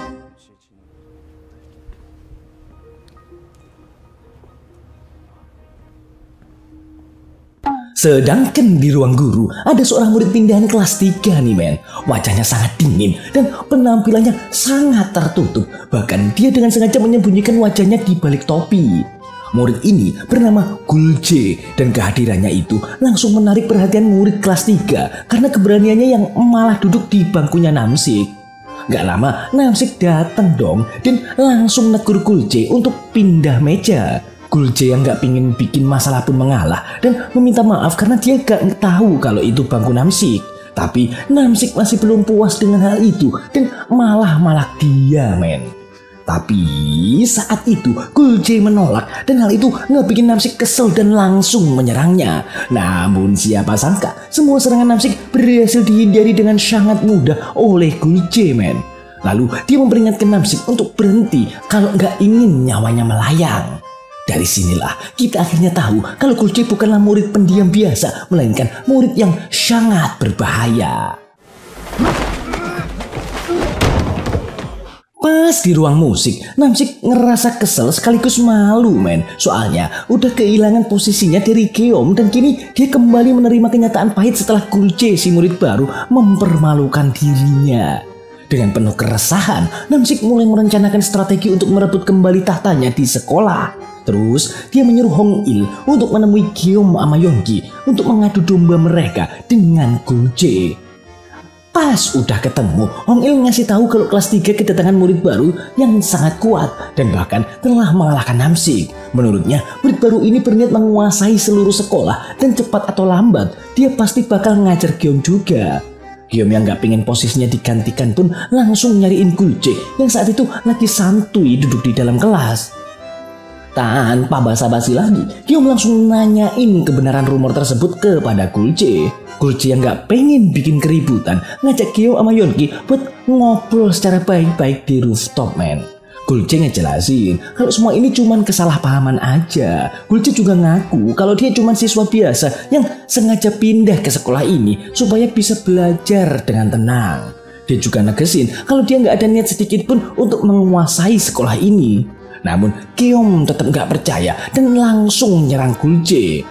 Sedangkan di ruang guru ada seorang murid pindahan kelas 3 nih men. Wajahnya sangat dingin dan penampilannya sangat tertutup. Bahkan dia dengan sengaja menyembunyikan wajahnya di balik topi. Murid ini bernama Gulje dan kehadirannya itu langsung menarik perhatian murid kelas 3 karena keberaniannya yang malah duduk di bangkunya Namsik. Gak lama Namsik datang dong dan langsung negur Gulje untuk pindah meja. Gulje yang gak pingin bikin masalah pun mengalah dan meminta maaf karena dia gak tahu kalau itu bangku Namsik. Tapi Namsik masih belum puas dengan hal itu dan malah dia men. Tapi saat itu Gulje menolak dan hal itu ngebikin Namsik kesel dan langsung menyerangnya. Namun siapa sangka semua serangan Namsik berhasil dihindari dengan sangat mudah oleh Gulje men. Lalu dia memperingatkan Namsik untuk berhenti kalau gak ingin nyawanya melayang. Dari sinilah kita akhirnya tahu kalau Gulje bukanlah murid pendiam biasa, melainkan murid yang sangat berbahaya. Pas di ruang musik, Namsik ngerasa kesel sekaligus malu men. Soalnya udah kehilangan posisinya dari Geom dan kini dia kembali menerima kenyataan pahit setelah Gulje si murid baru mempermalukan dirinya. Dengan penuh keresahan, Namsik mulai merencanakan strategi untuk merebut kembali tahtanya di sekolah. Terus dia menyuruh Hong Il untuk menemui Geom sama Yongki untuk mengadu domba mereka dengan Gulje. Pas udah ketemu, Hong Il ngasih tahu kalau kelas 3 kedatangan murid baru yang sangat kuat dan bahkan telah mengalahkan Namsik. Menurutnya murid baru ini berniat menguasai seluruh sekolah dan cepat atau lambat dia pasti bakal ngajar Geom juga. Geom yang gak pengen posisinya digantikan pun langsung nyariin Gulje yang saat itu lagi santuy duduk di dalam kelas. Tanpa basa-basi lagi, Geom langsung nanyain kebenaran rumor tersebut kepada Gulje. Gulje yang gak pengen bikin keributan ngajak Geom sama Yongki buat ngobrol secara baik-baik di rooftop men. Gulje ngejelasin kalau semua ini cuman kesalahpahaman aja. Gulje juga ngaku kalau dia cuman siswa biasa yang sengaja pindah ke sekolah ini supaya bisa belajar dengan tenang. Dia juga negesin kalau dia gak ada niat sedikit pun untuk menguasai sekolah ini. Namun Geom tetap gak percaya dan langsung nyerang Gulje.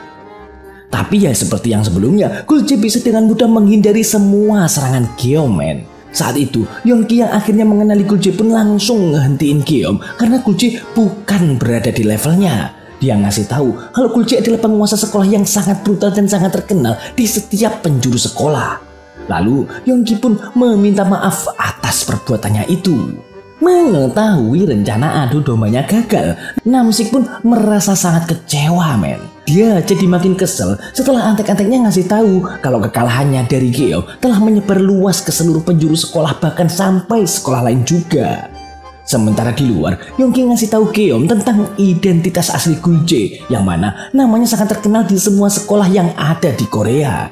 Tapi ya seperti yang sebelumnya, Gulje bisa dengan mudah menghindari semua serangan Geom men. Saat itu Yongki yang akhirnya mengenali Gulje pun langsung ngehentiin Geom karena Gulje bukan berada di levelnya. Dia ngasih tahu kalau Gulje adalah penguasa sekolah yang sangat brutal dan sangat terkenal di setiap penjuru sekolah. Lalu Yongki pun meminta maaf atas perbuatannya itu. Mengetahui rencana adu dombanya gagal, Namsik pun merasa sangat kecewa men. Dia jadi makin kesel setelah antek-anteknya ngasih tahu kalau kekalahannya dari Geom telah menyebar luas ke seluruh penjuru sekolah bahkan sampai sekolah lain juga. Sementara di luar, Yongki ngasih tahu Geom tentang identitas asli Gulje yang mana namanya sangat terkenal di semua sekolah yang ada di Korea.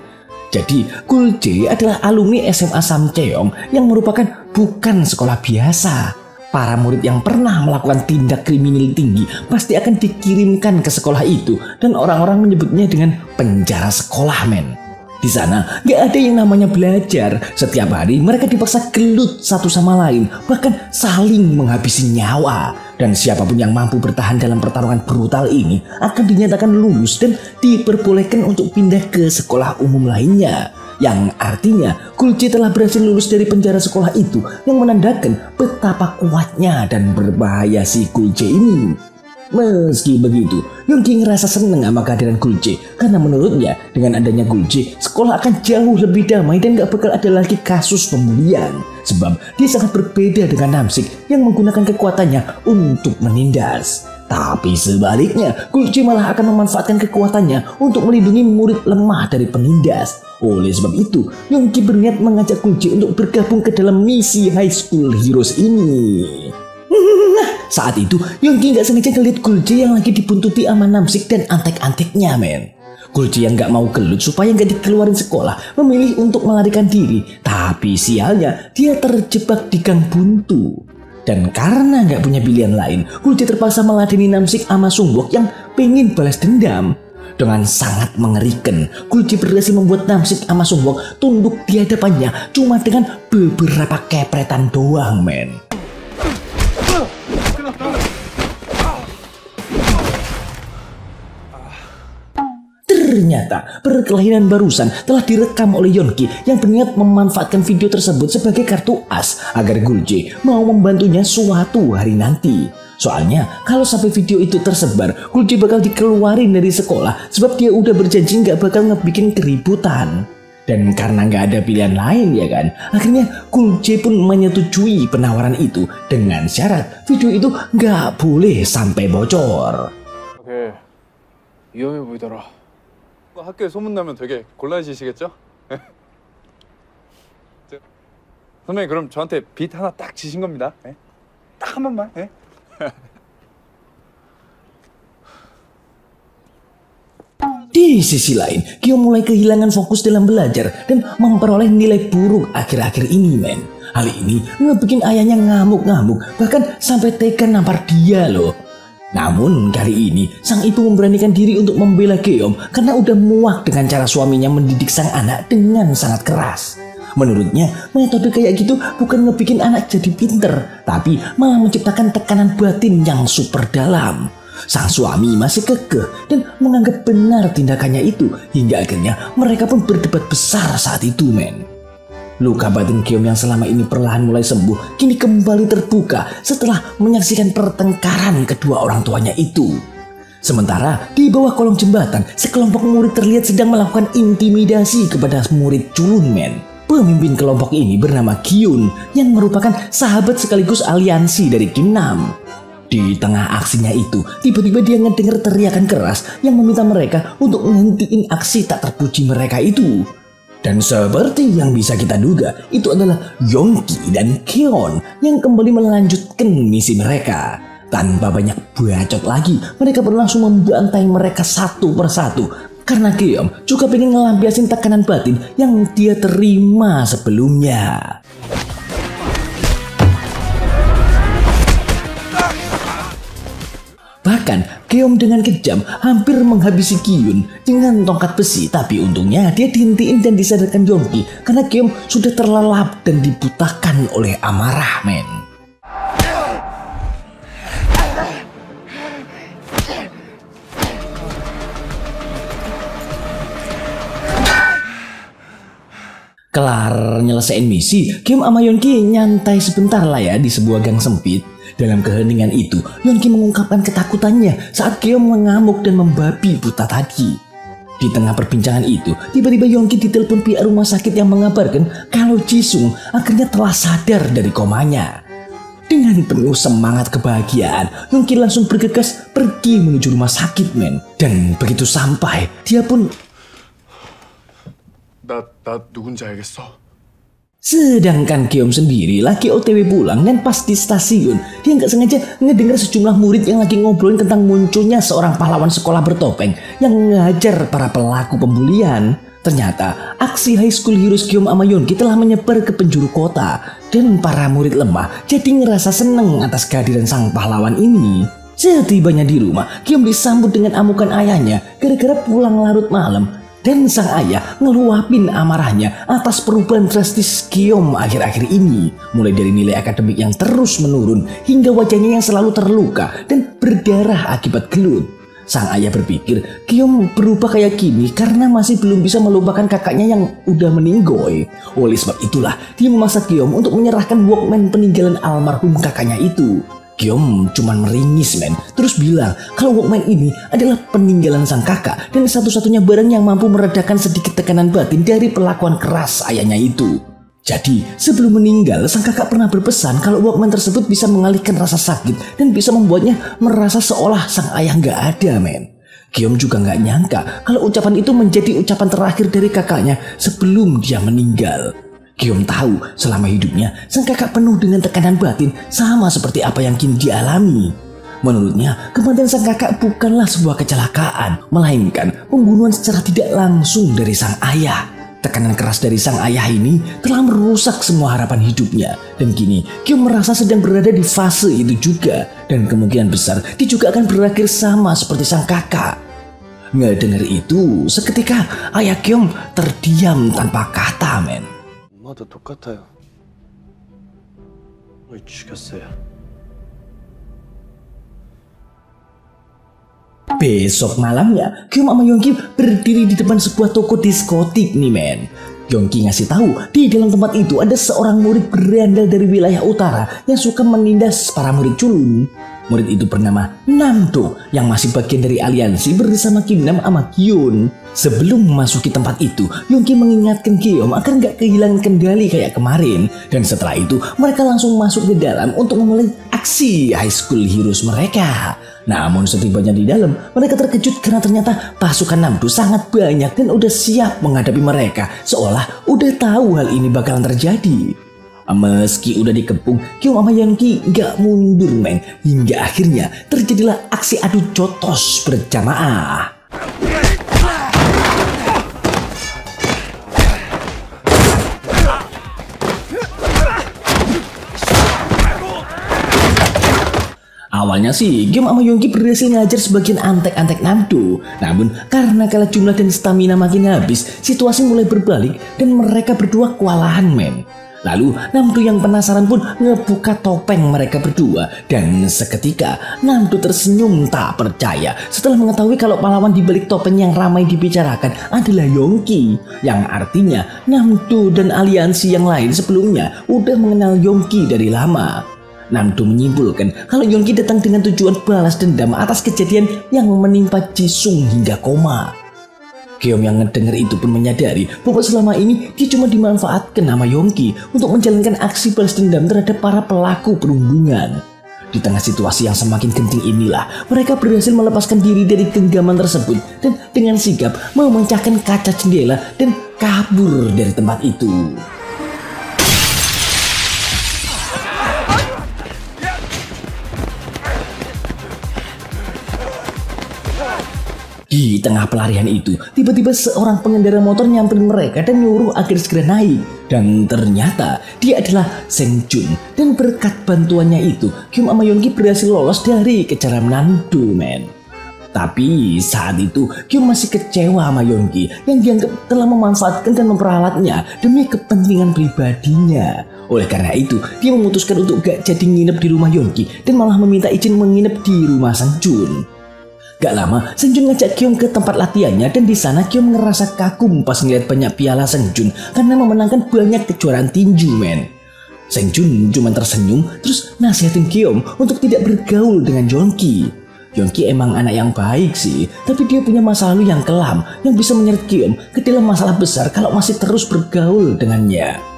Jadi Gulje adalah alumni SMA Samcheong yang merupakan bukan sekolah biasa. Para murid yang pernah melakukan tindak kriminal tinggi pasti akan dikirimkan ke sekolah itu dan orang-orang menyebutnya dengan penjara sekolah men. Di sana gak ada yang namanya belajar. Setiap hari mereka dipaksa gelut satu sama lain, bahkan saling menghabisi nyawa. Dan siapapun yang mampu bertahan dalam pertarungan brutal ini akan dinyatakan lulus dan diperbolehkan untuk pindah ke sekolah umum lainnya. Yang artinya Gulce telah berhasil lulus dari penjara sekolah itu, yang menandakan betapa kuatnya dan berbahaya si Gulce ini. Meski begitu, Yongki ngerasa seneng sama kehadiran Gulce karena menurutnya dengan adanya Gulce, sekolah akan jauh lebih damai dan gak bakal ada lagi kasus pembulian. Sebab dia sangat berbeda dengan Namsik yang menggunakan kekuatannya untuk menindas. Tapi sebaliknya, Gulce malah akan memanfaatkan kekuatannya untuk melindungi murid lemah dari penindas. Oleh sebab itu, Yongki berniat mengajak Gulce untuk bergabung ke dalam misi High School Heroes ini. Saat itu, Yongki nggak sengaja ngeliat Gulce yang lagi dibuntuti sama Namsik dan antek-anteknya, men. Gulce yang nggak mau gelut supaya nggak dikeluarin sekolah, memilih untuk melarikan diri. Tapi sialnya, dia terjebak di gang buntu. Dan karena nggak punya pilihan lain, Gulce terpaksa meladeni Namsik sama Sungbok yang pengen balas dendam. Dengan sangat mengerikan, Gulce berhasil membuat Namsik sama Sungbok tunduk di hadapannya cuma dengan beberapa kepretan doang, men. Ternyata perkelahian barusan telah direkam oleh Yongki yang berniat memanfaatkan video tersebut sebagai kartu as agar Gulce mau membantunya suatu hari nanti. Soalnya kalau sampai video itu tersebar, Gulce bakal dikeluarin dari sekolah sebab dia udah berjanji nggak bakal ngebikin keributan. Dan karena nggak ada pilihan lain ya kan, akhirnya Gulce pun menyetujui penawaran itu dengan syarat video itu nggak boleh sampai bocor. 오케이. 위험해 보이더라. 학교에 소문나면 되게 곤란해지시겠죠? 선배님 그럼 저한테 빚 하나 딱 지신 겁니다. 딱 한 번만. Di sisi lain, Kyo mulai kehilangan fokus dalam belajar dan memperoleh nilai buruk akhir-akhir ini, men. Hal ini ngebikin ayahnya ngamuk-ngamuk, bahkan sampai tega nampar dia loh. Namun kali ini sang ibu memberanikan diri untuk membela Geom karena udah muak dengan cara suaminya mendidik sang anak dengan sangat keras. Menurutnya metode kayak gitu bukan ngebikin anak jadi pinter, tapi malah menciptakan tekanan batin yang super dalam. Sang suami masih kekeh dan menganggap benar tindakannya itu, hingga akhirnya mereka pun berdebat besar saat itu, men. Luka batin Geom yang selama ini perlahan mulai sembuh kini kembali terbuka setelah menyaksikan pertengkaran kedua orang tuanya itu. Sementara di bawah kolong jembatan, sekelompok murid terlihat sedang melakukan intimidasi kepada murid culun, men. Pemimpin kelompok ini bernama Kyun yang merupakan sahabat sekaligus aliansi dari Kim Nam. Di tengah aksinya itu, tiba-tiba dia ngedenger teriakan keras yang meminta mereka untuk ngentiin aksi tak terpuji mereka itu. Dan seperti yang bisa kita duga, itu adalah Yongki dan Keon yang kembali melanjutkan misi mereka. Tanpa banyak bacot lagi, mereka pun langsung membantai mereka satu persatu. Karena Keon juga pengen ngelampiasin tekanan batin yang dia terima sebelumnya. Bahkan Keom dengan kejam hampir menghabisi Kyun dengan tongkat besi, tapi untungnya dia dihentiin dan disadarkan Yongki karena Keom sudah terlelap dan dibutakan oleh amarah, men. Kelar nyelesain misi, Keom sama Yongki nyantai sebentar lah ya di sebuah gang sempit. Dalam keheningan itu, Yongki mengungkapkan ketakutannya saat Keom mengamuk dan membabi buta tadi. Di tengah perbincangan itu, tiba-tiba Yongki ditelepon pihak rumah sakit yang mengabarkan kalau Jisung akhirnya telah sadar dari komanya. Dengan penuh semangat kebahagiaan, Yongki langsung bergegas pergi menuju rumah sakit, men. Dan begitu sampai, dia pun... 나 누군지 알겠어. Sedangkan Keom sendiri lagi OTW pulang dan pas di stasiun, dia nggak sengaja ngedengar sejumlah murid yang lagi ngobrolin tentang munculnya seorang pahlawan sekolah bertopeng yang ngajar para pelaku pembulian. Ternyata aksi High School Heroes Keom sama Yongki telah menyebar ke penjuru kota dan para murid lemah jadi ngerasa seneng atas kehadiran sang pahlawan ini. Setibanya di rumah, Keom disambut dengan amukan ayahnya gara-gara pulang larut malam. Dan sang ayah ngeluapin amarahnya atas perubahan drastis Keom akhir-akhir ini. Mulai dari nilai akademik yang terus menurun hingga wajahnya yang selalu terluka dan berdarah akibat gelut. Sang ayah berpikir Kyom berubah kayak gini karena masih belum bisa melupakan kakaknya yang udah meninggoy. Oleh sebab itulah dia memaksa Kyom untuk menyerahkan Walkman peninggalan almarhum kakaknya itu. Kyom cuman meringis men, terus bilang kalau Walkman ini adalah peninggalan sang kakak dan satu-satunya barang yang mampu meredakan sedikit tekanan batin dari perlakuan keras ayahnya itu. Jadi sebelum meninggal sang kakak pernah berpesan kalau Walkman tersebut bisa mengalihkan rasa sakit dan bisa membuatnya merasa seolah sang ayah nggak ada men. Kyom juga nggak nyangka kalau ucapan itu menjadi ucapan terakhir dari kakaknya sebelum dia meninggal. Kyom tahu selama hidupnya sang kakak penuh dengan tekanan batin sama seperti apa yang kini dialami. Menurutnya kematian sang kakak bukanlah sebuah kecelakaan, melainkan pembunuhan secara tidak langsung dari sang ayah. Tekanan keras dari sang ayah ini telah merusak semua harapan hidupnya. Dan kini Kyom merasa sedang berada di fase itu juga. Dan kemungkinan besar dia juga akan berakhir sama seperti sang kakak. Nggak dengar itu, seketika ayah Kyom terdiam tanpa kata men. 엄마도 똑같아요. 뭘 죽였어요. Besok malamnya, Kyom sama Yongki berdiri di depan sebuah toko diskotik nih men. Yongki ngasih tahu di dalam tempat itu ada seorang murid berandal dari wilayah utara yang suka menindas para murid culun. Murid itu bernama Namdo yang masih bagian dari aliansi bersama Kim Nam sama Kyun. Sebelum memasuki tempat itu, Yongki mengingatkan Kyom agar nggak kehilangan kendali kayak kemarin. Dan setelah itu, mereka langsung masuk ke dalam untuk memulai aksi High School Heroes mereka. Namun setibanya di dalam, mereka terkejut karena ternyata pasukan Namdo sangat banyak dan udah siap menghadapi mereka. Seolah udah tahu hal ini bakalan terjadi. Meski udah dikepung, Kyom sama Yongki nggak mundur men. Hingga akhirnya terjadilah aksi adu jotos berjamaah. Awalnya sih, Kyom sama Yongki berhasil ngajar sebagian antek-antek Namdo. Namun karena kalah jumlah dan stamina makin habis, situasi mulai berbalik dan mereka berdua kewalahan men. Lalu Namdo yang penasaran pun ngebuka topeng mereka berdua. Dan seketika Namdo tersenyum tak percaya setelah mengetahui kalau pahlawan di balik topeng yang ramai dibicarakan adalah Yongki. Yang artinya Namdo dan aliansi yang lain sebelumnya udah mengenal Yongki dari lama. Namdo menyimpulkan kalau Yongki datang dengan tujuan balas dendam atas kejadian yang menimpa Jisung hingga koma. Kyom yang ngedenger itu pun menyadari bahwa selama ini dia cuma dimanfaatkan sama Yongki untuk menjalankan aksi balas dendam terhadap para pelaku perundungan. Di tengah situasi yang semakin genting inilah, mereka berhasil melepaskan diri dari genggaman tersebut dan dengan sigap memecahkan kaca jendela dan kabur dari tempat itu. Di tengah pelarian itu, tiba-tiba seorang pengendara motor nyamperin mereka dan nyuruh agar segera naik. Dan ternyata dia adalah Seng Jun. Dan berkat bantuannya itu, Kyom sama Yongki berhasil lolos dari kejaran Namdo men. Tapi saat itu Kyom masih kecewa sama Yongki yang dianggap telah memanfaatkan dan memperalatnya demi kepentingan pribadinya. Oleh karena itu, dia memutuskan untuk gak jadi nginep di rumah Yongki dan malah meminta izin menginap di rumah Seng Jun. Gak lama, Seng Jun ngajak Kyom ke tempat latihannya dan di sana Kyom ngerasa kagum pas ngeliat banyak piala Seng Jun karena memenangkan banyak kejuaraan tinju men. Seng Jun cuma tersenyum terus nasihatin Kyom untuk tidak bergaul dengan Yongki. Yongki emang anak yang baik sih, tapi dia punya masa lalu yang kelam yang bisa menyeret Kyom ke dalam masalah besar kalau masih terus bergaul dengannya.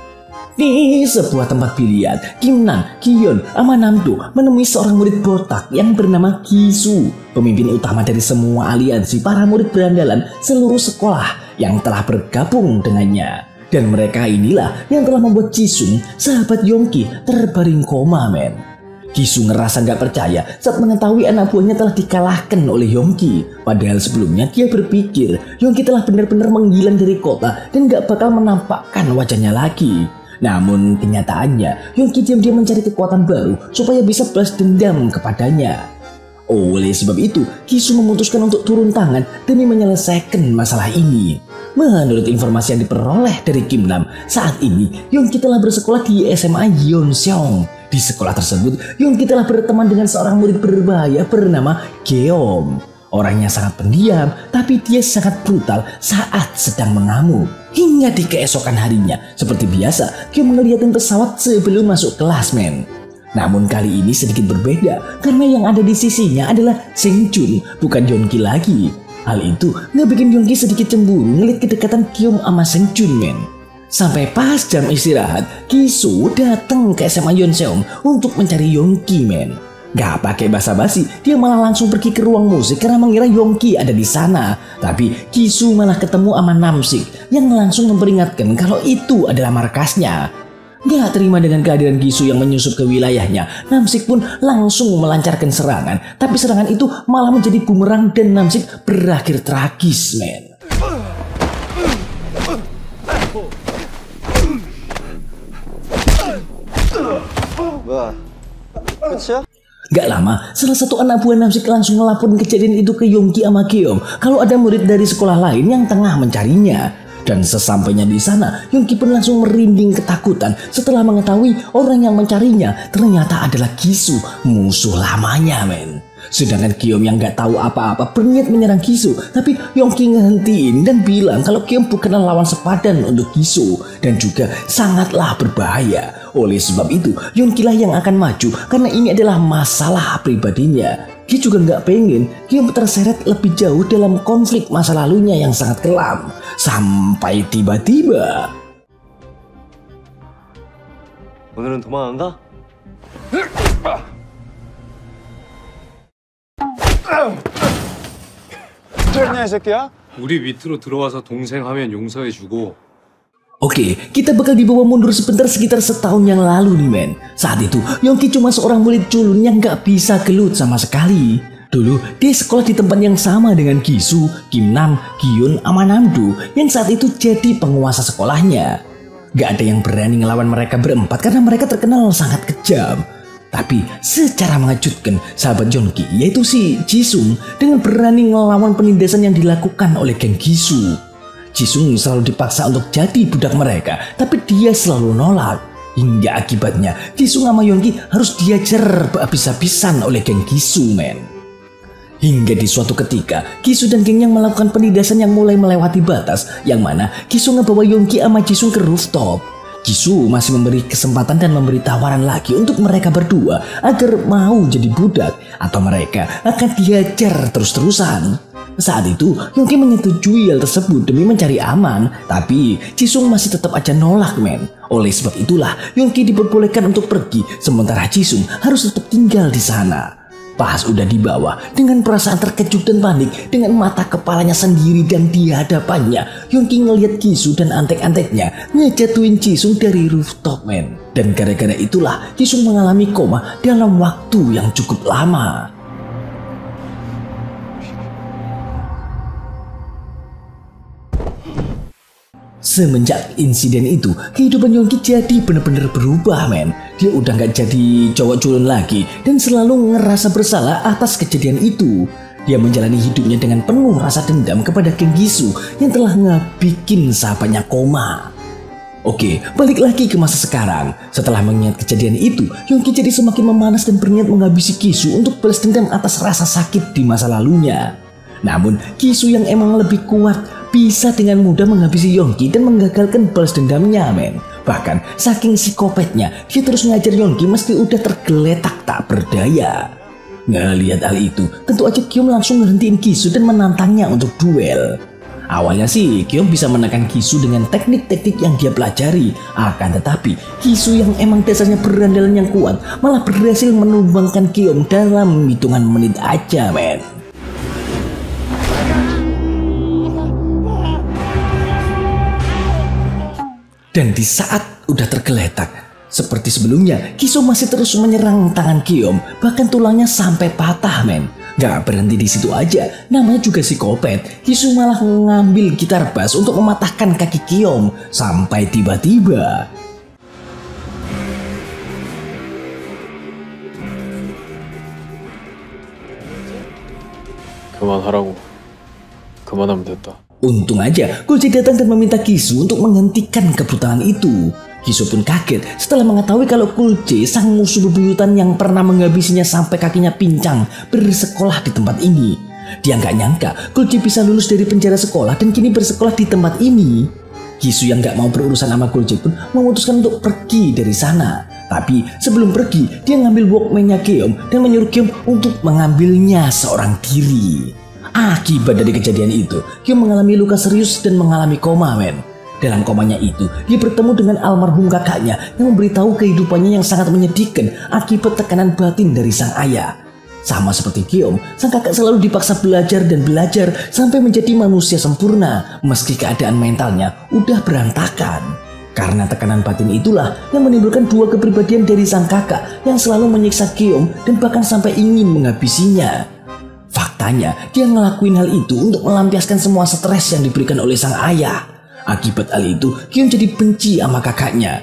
Di sebuah tempat biliar, Kim Nam, Kyun, sama Namdo menemui seorang murid botak yang bernama Kisu, pemimpin utama dari semua aliansi para murid berandalan seluruh sekolah yang telah bergabung dengannya. Dan mereka inilah yang telah membuat Jisung, sahabat Yongki, terbaring koma men. Kisu ngerasa gak percaya saat mengetahui anak buahnya telah dikalahkan oleh Yongki. Padahal sebelumnya dia berpikir Yongki telah benar-benar menghilang dari kota dan gak bakal menampakkan wajahnya lagi. Namun kenyataannya Yongki diam-diam mencari kekuatan baru supaya bisa balas dendam kepadanya. Oleh sebab itu Kisu memutuskan untuk turun tangan demi menyelesaikan masalah ini. Menurut informasi yang diperoleh dari Kim Nam, saat ini Yongki telah bersekolah di SMA Yeonseong. Di sekolah tersebut Yongki telah berteman dengan seorang murid berbahaya bernama Geom. Orangnya sangat pendiam, tapi dia sangat brutal saat sedang mengamuk. Hingga di keesokan harinya, seperti biasa, Kyom ngeliatin pesawat sebelum masuk kelas, men. Namun kali ini sedikit berbeda, karena yang ada di sisinya adalah Seung-jun, bukan Yeonki lagi. Hal itu ngebikin Yeonki sedikit cemburu ngeliat kedekatan Kyom sama Seung-jun, men. Sampai pas jam istirahat, Ki-soo datang ke SMA Yonseom untuk mencari Yeonki, men. Gak pakai basa-basi, dia malah langsung pergi ke ruang musik karena mengira Yeonki ada di sana. Tapi Ki-soo malah ketemu sama Namsik yang langsung memperingatkan kalau itu adalah markasnya. Gak terima dengan kehadiran Ki-soo yang menyusup ke wilayahnya, Namsik pun langsung melancarkan serangan. Tapi serangan itu malah menjadi bumerang dan Namsik berakhir tragis, men. 뭐야? 끝이야? Gak lama, salah satu anak buah Namsik langsung ngelaporin kejadian itu ke Yeonki sama Kyom kalau ada murid dari sekolah lain yang tengah mencarinya. Dan sesampainya di sana, Yeonki pun langsung merinding ketakutan setelah mengetahui orang yang mencarinya ternyata adalah Ki-soo, musuh lamanya, men. Sedangkan Kyom yang gak tahu apa-apa berniat menyerang Ki-soo, tapi Yeonki ngehentiin dan bilang kalau Kyom bukanlah lawan sepadan untuk Ki-soo dan juga sangatlah berbahaya. Oleh sebab itu, Yeonki lah yang akan maju karena ini adalah masalah pribadinya. Dia juga gak pengen Kyom terseret lebih jauh dalam konflik masa lalunya yang sangat kelam. Sampai tiba-tiba 오늘은 도망 안 가? 쟤냐 이 새끼야? 우리 밑으로 들어와서 동생 하면 용서해주고 Oke, kita bakal dibawa mundur sebentar sekitar setahun yang lalu nih, men. Saat itu, Yeonki cuma seorang murid culun yang gak bisa gelut sama sekali. Dulu, dia sekolah di tempat yang sama dengan Ki-soo, Kim Nam, Kyun, sama Namdo yang saat itu jadi penguasa sekolahnya. Gak ada yang berani ngelawan mereka berempat karena mereka terkenal sangat kejam. Tapi secara mengejutkan, sahabat Yeonki yaitu si Jisung dengan berani ngelawan penindasan yang dilakukan oleh geng Ki-soo. Jisung selalu dipaksa untuk jadi budak mereka, tapi dia selalu nolak. Hingga akibatnya, Jisung sama Yeonki harus diajar habis-habisan oleh geng Ki-soo, men. Hingga di suatu ketika, Ki-soo dan gengnya melakukan penindasan yang mulai melewati batas, yang mana Ki-soo ngebawa Yeonki sama Jisung ke rooftop. Ki-soo masih memberi kesempatan dan memberi tawaran lagi untuk mereka berdua agar mau jadi budak atau mereka akan diajar terus-terusan. Saat itu, Yeonki menyetujui hal tersebut demi mencari aman, tapi Jisung masih tetap aja nolak, men. Oleh sebab itulah, Yeonki diperbolehkan untuk pergi, sementara Jisung harus tetap tinggal di sana. Pas udah di bawah, dengan perasaan terkejut dan panik, dengan mata kepalanya sendiri dan di hadapannya, Yeonki ngeliat Ki-soo dan antek-anteknya ngejatuhin Jisung dari rooftop, men. Dan gara-gara itulah, Jisung mengalami koma dalam waktu yang cukup lama. Semenjak insiden itu, kehidupan Yeonki jadi bener-bener berubah, men. Dia udah gak jadi cowok culun lagi dan selalu ngerasa bersalah atas kejadian itu. Dia menjalani hidupnya dengan penuh rasa dendam kepada geng Ki-soo yang telah ngebikin sahabatnya koma. Oke, balik lagi ke masa sekarang. Setelah mengingat kejadian itu, Yeonki jadi semakin memanas dan berniat menghabisi Ki-soo untuk balas dendam atas rasa sakit di masa lalunya. Namun, Ki-soo yang emang lebih kuat bisa dengan mudah menghabisi Yeonki dan menggagalkan balas dendamnya, men. Bahkan saking psikopatnya, dia terus ngajar Yeonki meski udah tergeletak tak berdaya. Ngelihat hal itu, tentu aja Kyom langsung ngehentiin Ki-soo dan menantangnya untuk duel. Awalnya sih Kyom bisa menekan Ki-soo dengan teknik-teknik yang dia pelajari. Akan tetapi Ki-soo yang emang dasarnya berandalan yang kuat malah berhasil menumbangkan Kyom dalam hitungan menit aja, men. Dan di saat udah tergeletak, seperti sebelumnya, Ki-soo masih terus menyerang tangan Kyom, bahkan tulangnya sampai patah, men. Gak berhenti di situ aja, namanya juga psikopat. Ki-soo malah ngambil gitar bass untuk mematahkan kaki Kyom, sampai tiba-tiba 그만하라고. 그만하면 됐다. untung aja Golje datang dan meminta Ki-soo untuk menghentikan kebrutalan itu. Ki-soo pun kaget setelah mengetahui kalau Golje, sang musuh bebuyutan yang pernah menghabisinya sampai kakinya pincang, bersekolah di tempat ini. Dia nggak nyangka kalau dia bisa lulus dari penjara sekolah dan kini bersekolah di tempat ini. Gisu yang nggak mau berurusan sama Gojek pun memutuskan untuk pergi dari sana. Tapi sebelum pergi, dia ngambil Walkman-nya Geom dan menyuruh Geom untuk mengambilnya seorang diri. Akibat dari kejadian itu, Geom mengalami luka serius dan mengalami koma, men. Dalam komanya itu, dia bertemu dengan almarhum kakaknya yang memberitahu kehidupannya yang sangat menyedihkan akibat tekanan batin dari sang ayah. Sama seperti Geom, sang kakak selalu dipaksa belajar dan belajar sampai menjadi manusia sempurna meski keadaan mentalnya udah berantakan. Karena tekanan batin itulah yang menimbulkan dua kepribadian dari sang kakak yang selalu menyiksa Geom dan bahkan sampai ingin menghabisinya. Faktanya, dia ngelakuin hal itu untuk melampiaskan semua stres yang diberikan oleh sang ayah. Akibat hal itu, Geom jadi benci sama kakaknya.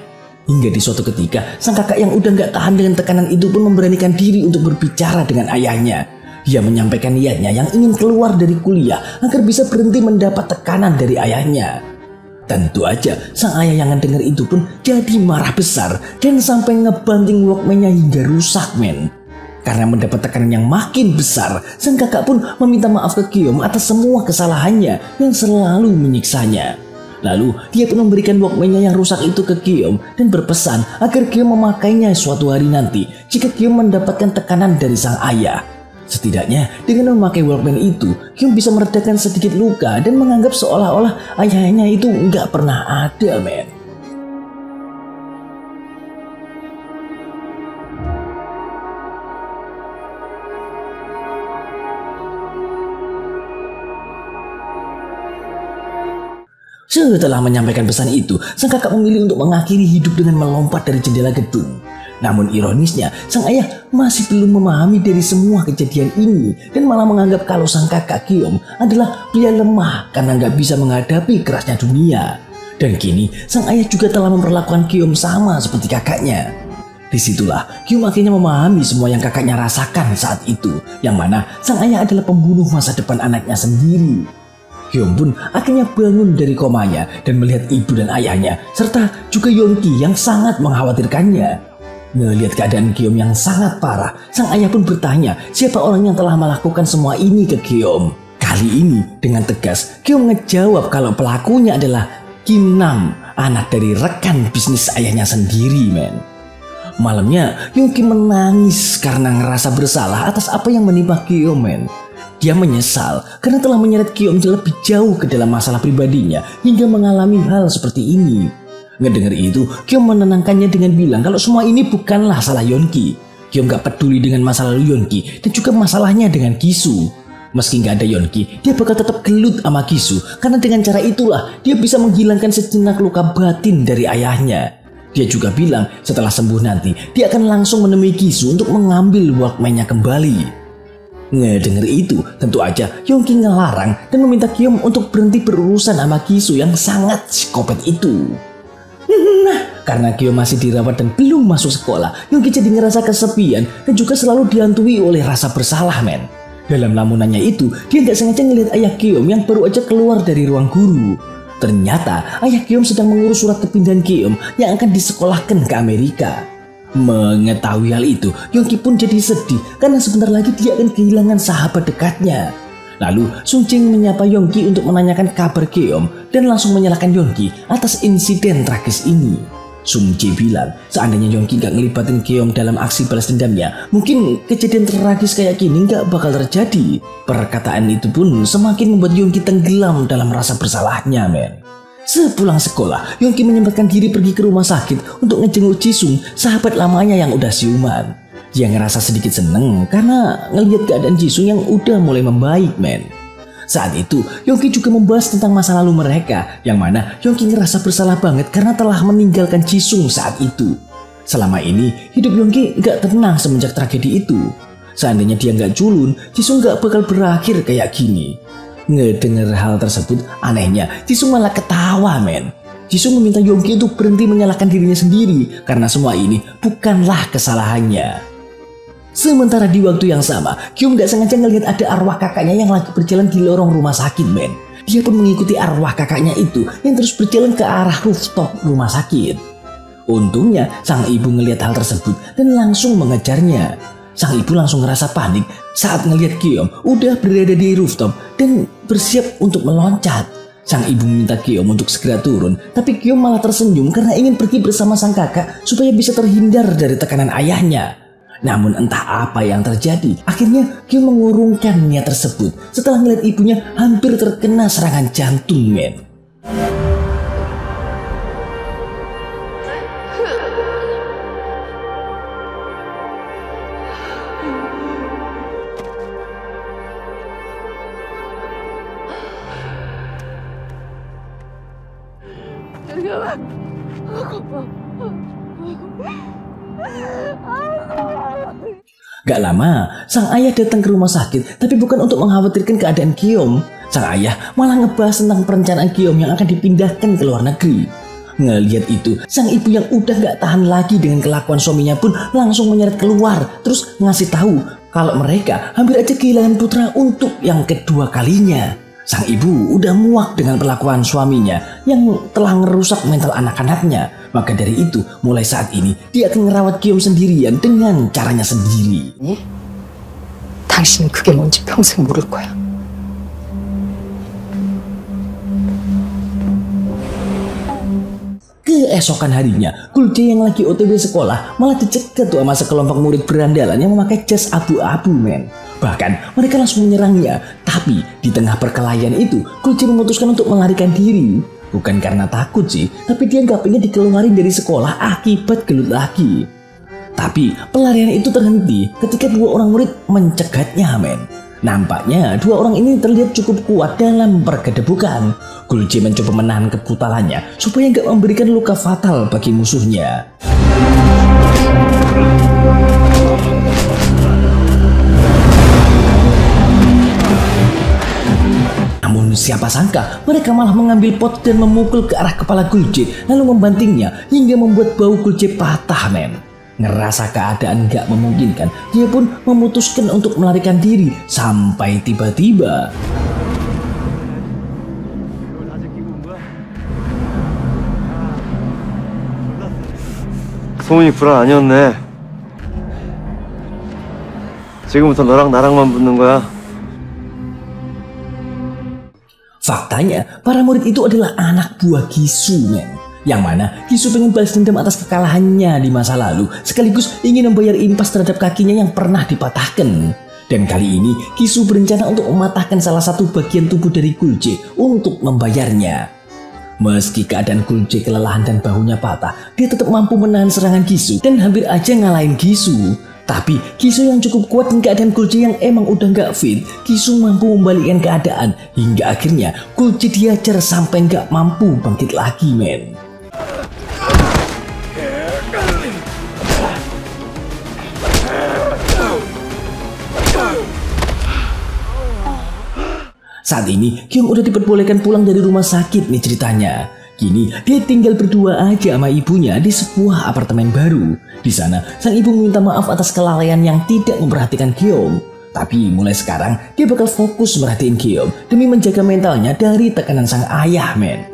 Hingga di suatu ketika, sang kakak yang udah gak tahan dengan tekanan itu pun memberanikan diri untuk berbicara dengan ayahnya. Dia menyampaikan niatnya yang ingin keluar dari kuliah agar bisa berhenti mendapat tekanan dari ayahnya. Tentu aja, sang ayah yang ngedenger itu pun jadi marah besar dan sampai ngebanting Walkman-nya hingga rusak, men. Karena mendapat tekanan yang makin besar, sang kakak pun meminta maaf ke Geom atas semua kesalahannya yang selalu menyiksanya. Lalu dia pun memberikan Walkman-nya yang rusak itu ke Geom dan berpesan agar Geom memakainya suatu hari nanti jika Geom mendapatkan tekanan dari sang ayah. Setidaknya dengan memakai Walkman itu, Geom bisa meredakan sedikit luka dan menganggap seolah-olah ayahnya itu nggak pernah ada, men. Setelah menyampaikan pesan itu, sang kakak memilih untuk mengakhiri hidup dengan melompat dari jendela gedung. Namun ironisnya, sang ayah masih belum memahami dari semua kejadian ini dan malah menganggap kalau sang kakak Geom adalah pria lemah karena nggak bisa menghadapi kerasnya dunia. Dan kini, sang ayah juga telah memperlakukan Geom sama seperti kakaknya. Disitulah Geom akhirnya memahami semua yang kakaknya rasakan saat itu, yang mana sang ayah adalah pembunuh masa depan anaknya sendiri. Geom pun akhirnya bangun dari komanya dan melihat ibu dan ayahnya, serta juga Yonki yang sangat mengkhawatirkannya. Melihat keadaan Geom yang sangat parah, sang ayah pun bertanya siapa orang yang telah melakukan semua ini ke Geom. Kali ini dengan tegas, Geom ngejawab kalau pelakunya adalah Kim Nam, anak dari rekan bisnis ayahnya sendiri, men. Malamnya, Yonki menangis karena ngerasa bersalah atas apa yang menimpa Geom, men. Dia menyesal karena telah menyeret Geom lebih jauh ke dalam masalah pribadinya hingga mengalami hal seperti ini. Ngedengar itu, Geom menenangkannya dengan bilang kalau semua ini bukanlah salah Yonki. Geom gak peduli dengan masa lalu Yonki dan juga masalahnya dengan Gisu. Meski gak ada Yonki, dia bakal tetap gelut sama Gisu karena dengan cara itulah dia bisa menghilangkan sejenak luka batin dari ayahnya. Dia juga bilang setelah sembuh nanti dia akan langsung menemui Gisu untuk mengambil Walkman-nya kembali. Ngedenger itu, tentu aja Yonki ngelarang dan meminta Geom untuk berhenti berurusan sama Gisu yang sangat psikopat itu. Nah, karena Geom masih dirawat dan belum masuk sekolah, Yonki jadi ngerasa kesepian dan juga selalu dihantui oleh rasa bersalah, men. Dalam lamunannya itu, dia nggak sengaja ngelihat ayah Geom yang baru aja keluar dari ruang guru. Ternyata ayah Geom sedang mengurus surat kepindahan Geom yang akan disekolahkan ke Amerika. Mengetahui hal itu, Yonki pun jadi sedih karena sebentar lagi dia akan kehilangan sahabat dekatnya. Lalu Sung Jing menyapa Yonki untuk menanyakan kabar Geom dan langsung menyalahkan Yonki atas insiden tragis ini. Sung Jae bilang seandainya Yonki gak ngelibatin Geom dalam aksi balas dendamnya, mungkin kejadian tragis kayak gini gak bakal terjadi. Perkataan itu pun semakin membuat Yonki tenggelam dalam rasa bersalahnya, men. Sepulang sekolah, Yonki menyempatkan diri pergi ke rumah sakit untuk ngejenguk Jisung, sahabat lamanya yang udah siuman. Dia ngerasa sedikit seneng karena ngelihat keadaan Jisung yang udah mulai membaik, men. Saat itu, Yonki juga membahas tentang masa lalu mereka, yang mana Yonki ngerasa bersalah banget karena telah meninggalkan Jisung saat itu. Selama ini, hidup Yonki gak tenang semenjak tragedi itu. Seandainya dia gak culun, Jisung gak bakal berakhir kayak gini. Ngedenger hal tersebut, anehnya Jisung malah ketawa, men. Jisung meminta Yonki untuk berhenti menyalahkan dirinya sendiri karena semua ini bukanlah kesalahannya. Sementara di waktu yang sama, Geom gak sengaja ngelihat ada arwah kakaknya yang lagi berjalan di lorong rumah sakit, men. Dia pun mengikuti arwah kakaknya itu yang terus berjalan ke arah rooftop rumah sakit. Untungnya sang ibu ngelihat hal tersebut dan langsung mengejarnya. Sang ibu langsung ngerasa panik saat ngelihat Giom udah berada di rooftop dan bersiap untuk meloncat. Sang ibu meminta Giom untuk segera turun, tapi Giom malah tersenyum karena ingin pergi bersama sang kakak supaya bisa terhindar dari tekanan ayahnya. Namun entah apa yang terjadi, akhirnya Giom mengurungkan niat tersebut setelah melihat ibunya hampir terkena serangan jantung, men. Gak lama, sang ayah datang ke rumah sakit, tapi bukan untuk mengkhawatirkan keadaan Giom. Sang ayah malah ngebahas tentang perencanaan Giom yang akan dipindahkan ke luar negeri. Ngelihat itu, sang ibu yang udah gak tahan lagi dengan kelakuan suaminya pun langsung menyeret keluar, terus ngasih tahu kalau mereka hampir aja kehilangan putra untuk yang kedua kalinya. Sang ibu udah muak dengan perlakuan suaminya yang telah ngerusak mental anak-anaknya. Maka dari itu, mulai saat ini dia akan ngerawat Giom sendirian dengan caranya sendiri. 당신은 그게 뭔지 평생 모를 거야. Keesokan harinya, Gulce yang lagi OTW sekolah malah dicegat tuh sama sekelompok murid berandalan yang memakai jas abu-abu, men. Bahkan mereka langsung menyerangnya. Tapi di tengah perkelahian itu, Gulce memutuskan untuk melarikan diri. Bukan karena takut sih, tapi dia gak pengen dikeluarin dari sekolah akibat gelut lagi. Tapi pelarian itu terhenti ketika dua orang murid mencegatnya, men. Nampaknya dua orang ini terlihat cukup kuat dalam pergedebukan. Gulce mencoba menahan kebrutalannya supaya gak memberikan luka fatal bagi musuhnya. Namun siapa sangka mereka malah mengambil pot dan memukul ke arah kepala Gulce lalu membantingnya hingga membuat bau Gulce patah, men. Ngerasa keadaan gak memungkinkan, dia pun memutuskan untuk melarikan diri sampai tiba-tiba 소문이 불안 아니었네. 지금부터 너랑 나랑만 붙는 거야. Faktanya, para murid itu adalah anak buah Gisu, men. Yang mana Gisu pengen balas dendam atas kekalahannya di masa lalu, sekaligus ingin membayar impas terhadap kakinya yang pernah dipatahkan. Dan kali ini Gisu berencana untuk mematahkan salah satu bagian tubuh dari Gulce untuk membayarnya. Meski keadaan Gulce kelelahan dan bahunya patah, dia tetap mampu menahan serangan Gisu dan hampir aja ngalahin Gisu. Tapi Gisu yang cukup kuat dan keadaan Gulce yang emang udah gak fit, Gisu mampu membalikkan keadaan hingga akhirnya Gulce diajar sampai gak mampu bangkit lagi, men. Saat ini Giom udah diperbolehkan pulang dari rumah sakit nih ceritanya. Kini dia tinggal berdua aja sama ibunya di sebuah apartemen baru. Di sana sang ibu meminta maaf atas kelalaian yang tidak memperhatikan Giom. Tapi mulai sekarang dia bakal fokus merhatiin Giom demi menjaga mentalnya dari tekanan sang ayah, men.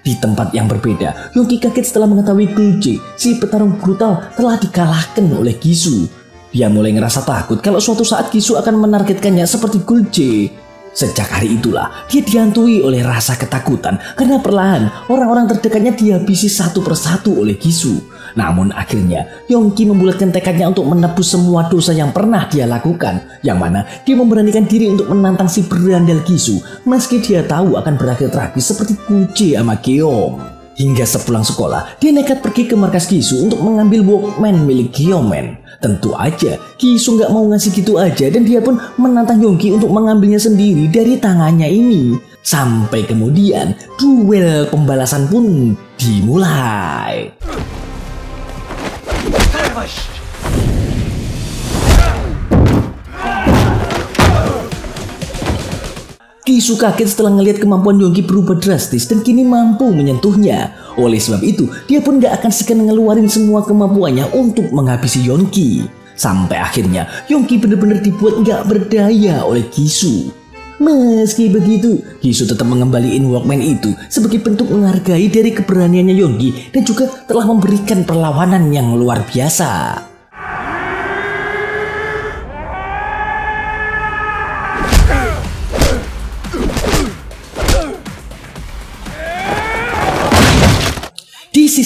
Di tempat yang berbeda, Yongki kaget setelah mengetahui Gulce, si petarung brutal, telah dikalahkan oleh Gisu. Dia mulai ngerasa takut kalau suatu saat Gisu akan menargetkannya seperti Gulce. Sejak hari itulah dia dihantui oleh rasa ketakutan karena perlahan orang-orang terdekatnya dihabisi satu persatu oleh Gisu. Namun akhirnya Yongki membulatkan tekadnya untuk menebus semua dosa yang pernah dia lakukan, yang mana dia memberanikan diri untuk menantang si berandal Gisu meski dia tahu akan berakhir tragis seperti Gulce sama Giom. Hingga sepulang sekolah dia nekat pergi ke markas Gisu untuk mengambil Walkman milik Giom, men. Tentu aja Gisu nggak mau ngasih gitu aja dan dia pun menantang Yongki untuk mengambilnya sendiri dari tangannya ini. Sampai kemudian duel pembalasan pun dimulai. Gisu kaget setelah ngelihat kemampuan Yongki berubah drastis dan kini mampu menyentuhnya. Oleh sebab itu, dia pun gak akan segan ngeluarin semua kemampuannya untuk menghabisi Yongki. Sampai akhirnya, Yongki benar-benar dibuat gak berdaya oleh Gisu. Meski begitu, Gisu tetap mengembalikan Walkman itu sebagai bentuk menghargai dari keberaniannya Yongki dan juga telah memberikan perlawanan yang luar biasa.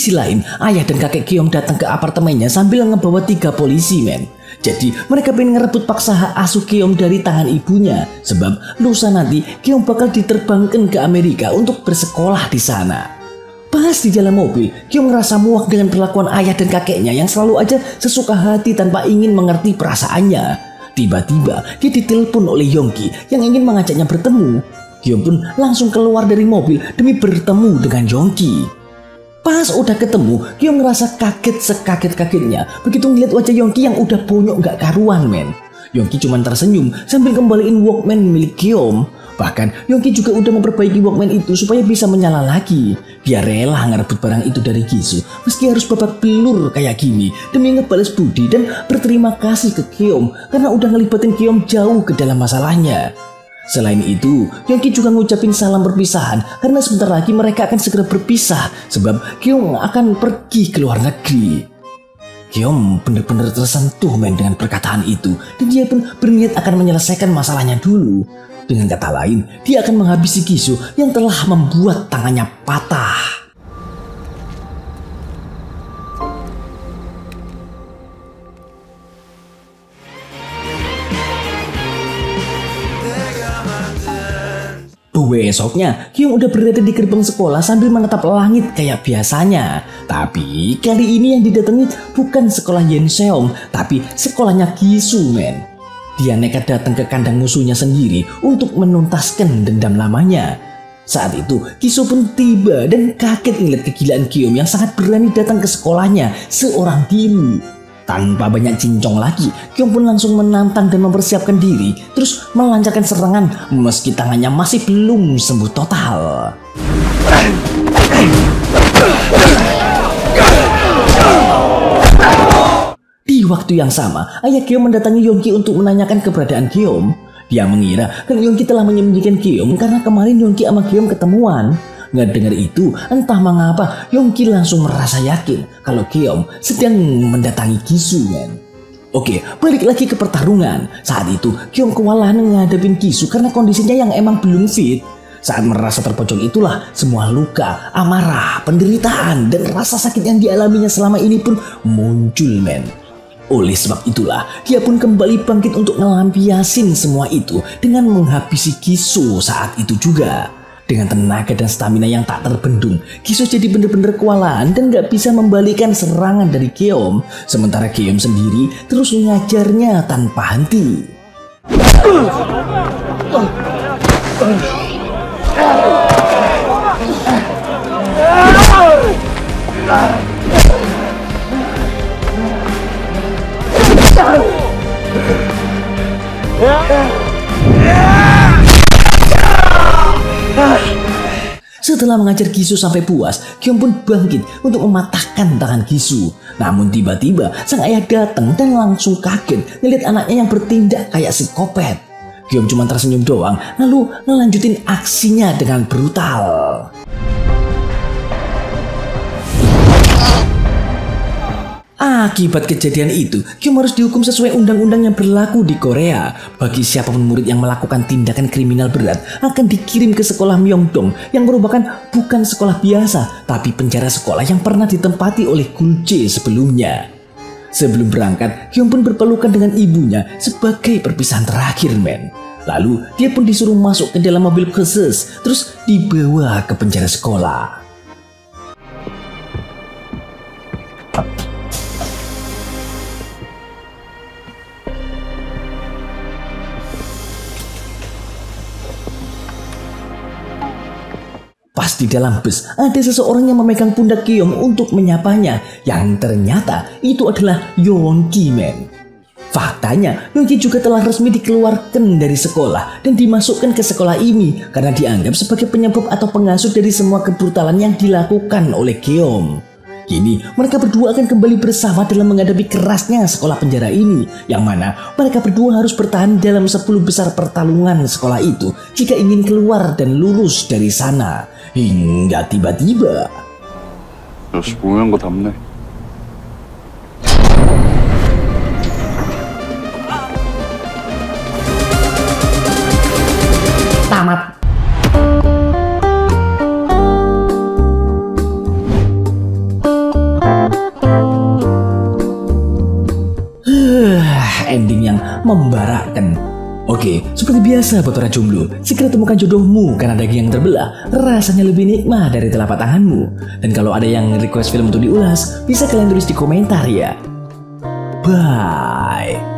sisi lain, ayah dan kakek Kyom datang ke apartemennya sambil ngebawa 3 polisi, men. Jadi mereka pengen ngerebut paksa hak asuh Kyom dari tangan ibunya. Sebab lusa nanti Kyom bakal diterbangkan ke Amerika untuk bersekolah di sana. Pas di dalam mobil, Kyom ngerasa muak dengan perlakuan ayah dan kakeknya yang selalu aja sesuka hati tanpa ingin mengerti perasaannya. Tiba-tiba dia ditelepon oleh Yongki yang ingin mengajaknya bertemu. Kyom pun langsung keluar dari mobil demi bertemu dengan Yongki. Pas udah ketemu, Kyom ngerasa kaget sekaget-kagetnya begitu ngeliat wajah Yongki yang udah bonyok gak karuan, men. Yongki cuma tersenyum sambil kembaliin Walkman milik Kyom. Bahkan Yongki juga udah memperbaiki Walkman itu supaya bisa menyala lagi. Dia rela ngerebut barang itu dari Gisu meski harus babak belur kayak gini demi ngebales budi dan berterima kasih ke Kyom karena udah ngelibatin Kyom jauh ke dalam masalahnya. Selain itu, Yongki juga ngucapin salam perpisahan karena sebentar lagi mereka akan segera berpisah sebab Kyom akan pergi ke luar negeri. Kyom benar-benar tersentuh, men, dengan perkataan itu dan dia pun berniat akan menyelesaikan masalahnya dulu. Dengan kata lain, dia akan menghabisi Gisu yang telah membuat tangannya patah. Besoknya, Kyom udah berada di gerbang sekolah sambil menatap langit kayak biasanya. Tapi kali ini yang didatangi bukan sekolah Yenseom, tapi sekolahnya Gisu, men. Dia nekat datang ke kandang musuhnya sendiri untuk menuntaskan dendam lamanya. Saat itu, Gisu pun tiba dan kaget ngeliat kegilaan Kyom yang sangat berani datang ke sekolahnya seorang diri. Tanpa banyak cincong lagi, Kyom pun langsung menantang dan mempersiapkan diri, terus melancarkan serangan meski tangannya masih belum sembuh total. Di waktu yang sama, ayah Kyom mendatangi Yongki untuk menanyakan keberadaan Kyom. Dia mengira kalau Yongki telah menyembunyikan Kyom karena kemarin Yongki sama Kyom ketemuan. Nggak dengar itu, entah mengapa Yongki langsung merasa yakin kalau Kyom sedang mendatangi Gisu, men. Oke, balik lagi ke pertarungan. Saat itu Kyom kewalahan ngadepin Gisu karena kondisinya yang emang belum fit. Saat merasa terpojok itulah semua luka, amarah, penderitaan, dan rasa sakit yang dialaminya selama ini pun muncul, men. Oleh sebab itulah, dia pun kembali bangkit untuk ngelampiasin semua itu dengan menghabisi Gisu saat itu juga. Dengan tenaga dan stamina yang tak terbendung, Gisu jadi bener-bener kewalahan dan gak bisa membalikan serangan dari Kyom. Sementara Kyom sendiri terus mengajarnya tanpa henti. Setelah mengajar Gisu sampai puas, Kyom pun bangkit untuk mematahkan tangan Gisu. Namun tiba-tiba sang ayah datang dan langsung kaget ngeliat anaknya yang bertindak kayak psikopat. Kyom cuma tersenyum doang lalu ngelanjutin aksinya dengan brutal. Akibat kejadian itu, Kyom harus dihukum sesuai undang-undang yang berlaku di Korea. Bagi siapapun murid yang melakukan tindakan kriminal berat akan dikirim ke sekolah Myeongdong yang merupakan bukan sekolah biasa, tapi penjara sekolah yang pernah ditempati oleh Gulje sebelumnya. Sebelum berangkat, Kyom pun berpelukan dengan ibunya sebagai perpisahan terakhir, men. Lalu dia pun disuruh masuk ke dalam mobil khusus, terus dibawa ke penjara sekolah. Pas di dalam bus, ada seseorang yang memegang pundak Kyom untuk menyapanya, yang ternyata itu adalah Yongki, men. Faktanya, Yongki juga telah resmi dikeluarkan dari sekolah dan dimasukkan ke sekolah ini karena dianggap sebagai penyebab atau pengasuh dari semua kebrutalan yang dilakukan oleh Kyom. Kini, mereka berdua akan kembali bersama dalam menghadapi kerasnya sekolah penjara ini, yang mana mereka berdua harus bertahan dalam 10 besar pertarungan sekolah itu jika ingin keluar dan lulus dari sana. Hingga tiba-tiba 역시 보면 거 답네. tamat. membarakkan. Oke, seperti biasa buat para jomblo, segera temukan jodohmu karena daging yang terbelah rasanya lebih nikmat dari telapak tanganmu. Dan kalau ada yang request film untuk diulas, bisa kalian tulis di komentar ya. Bye.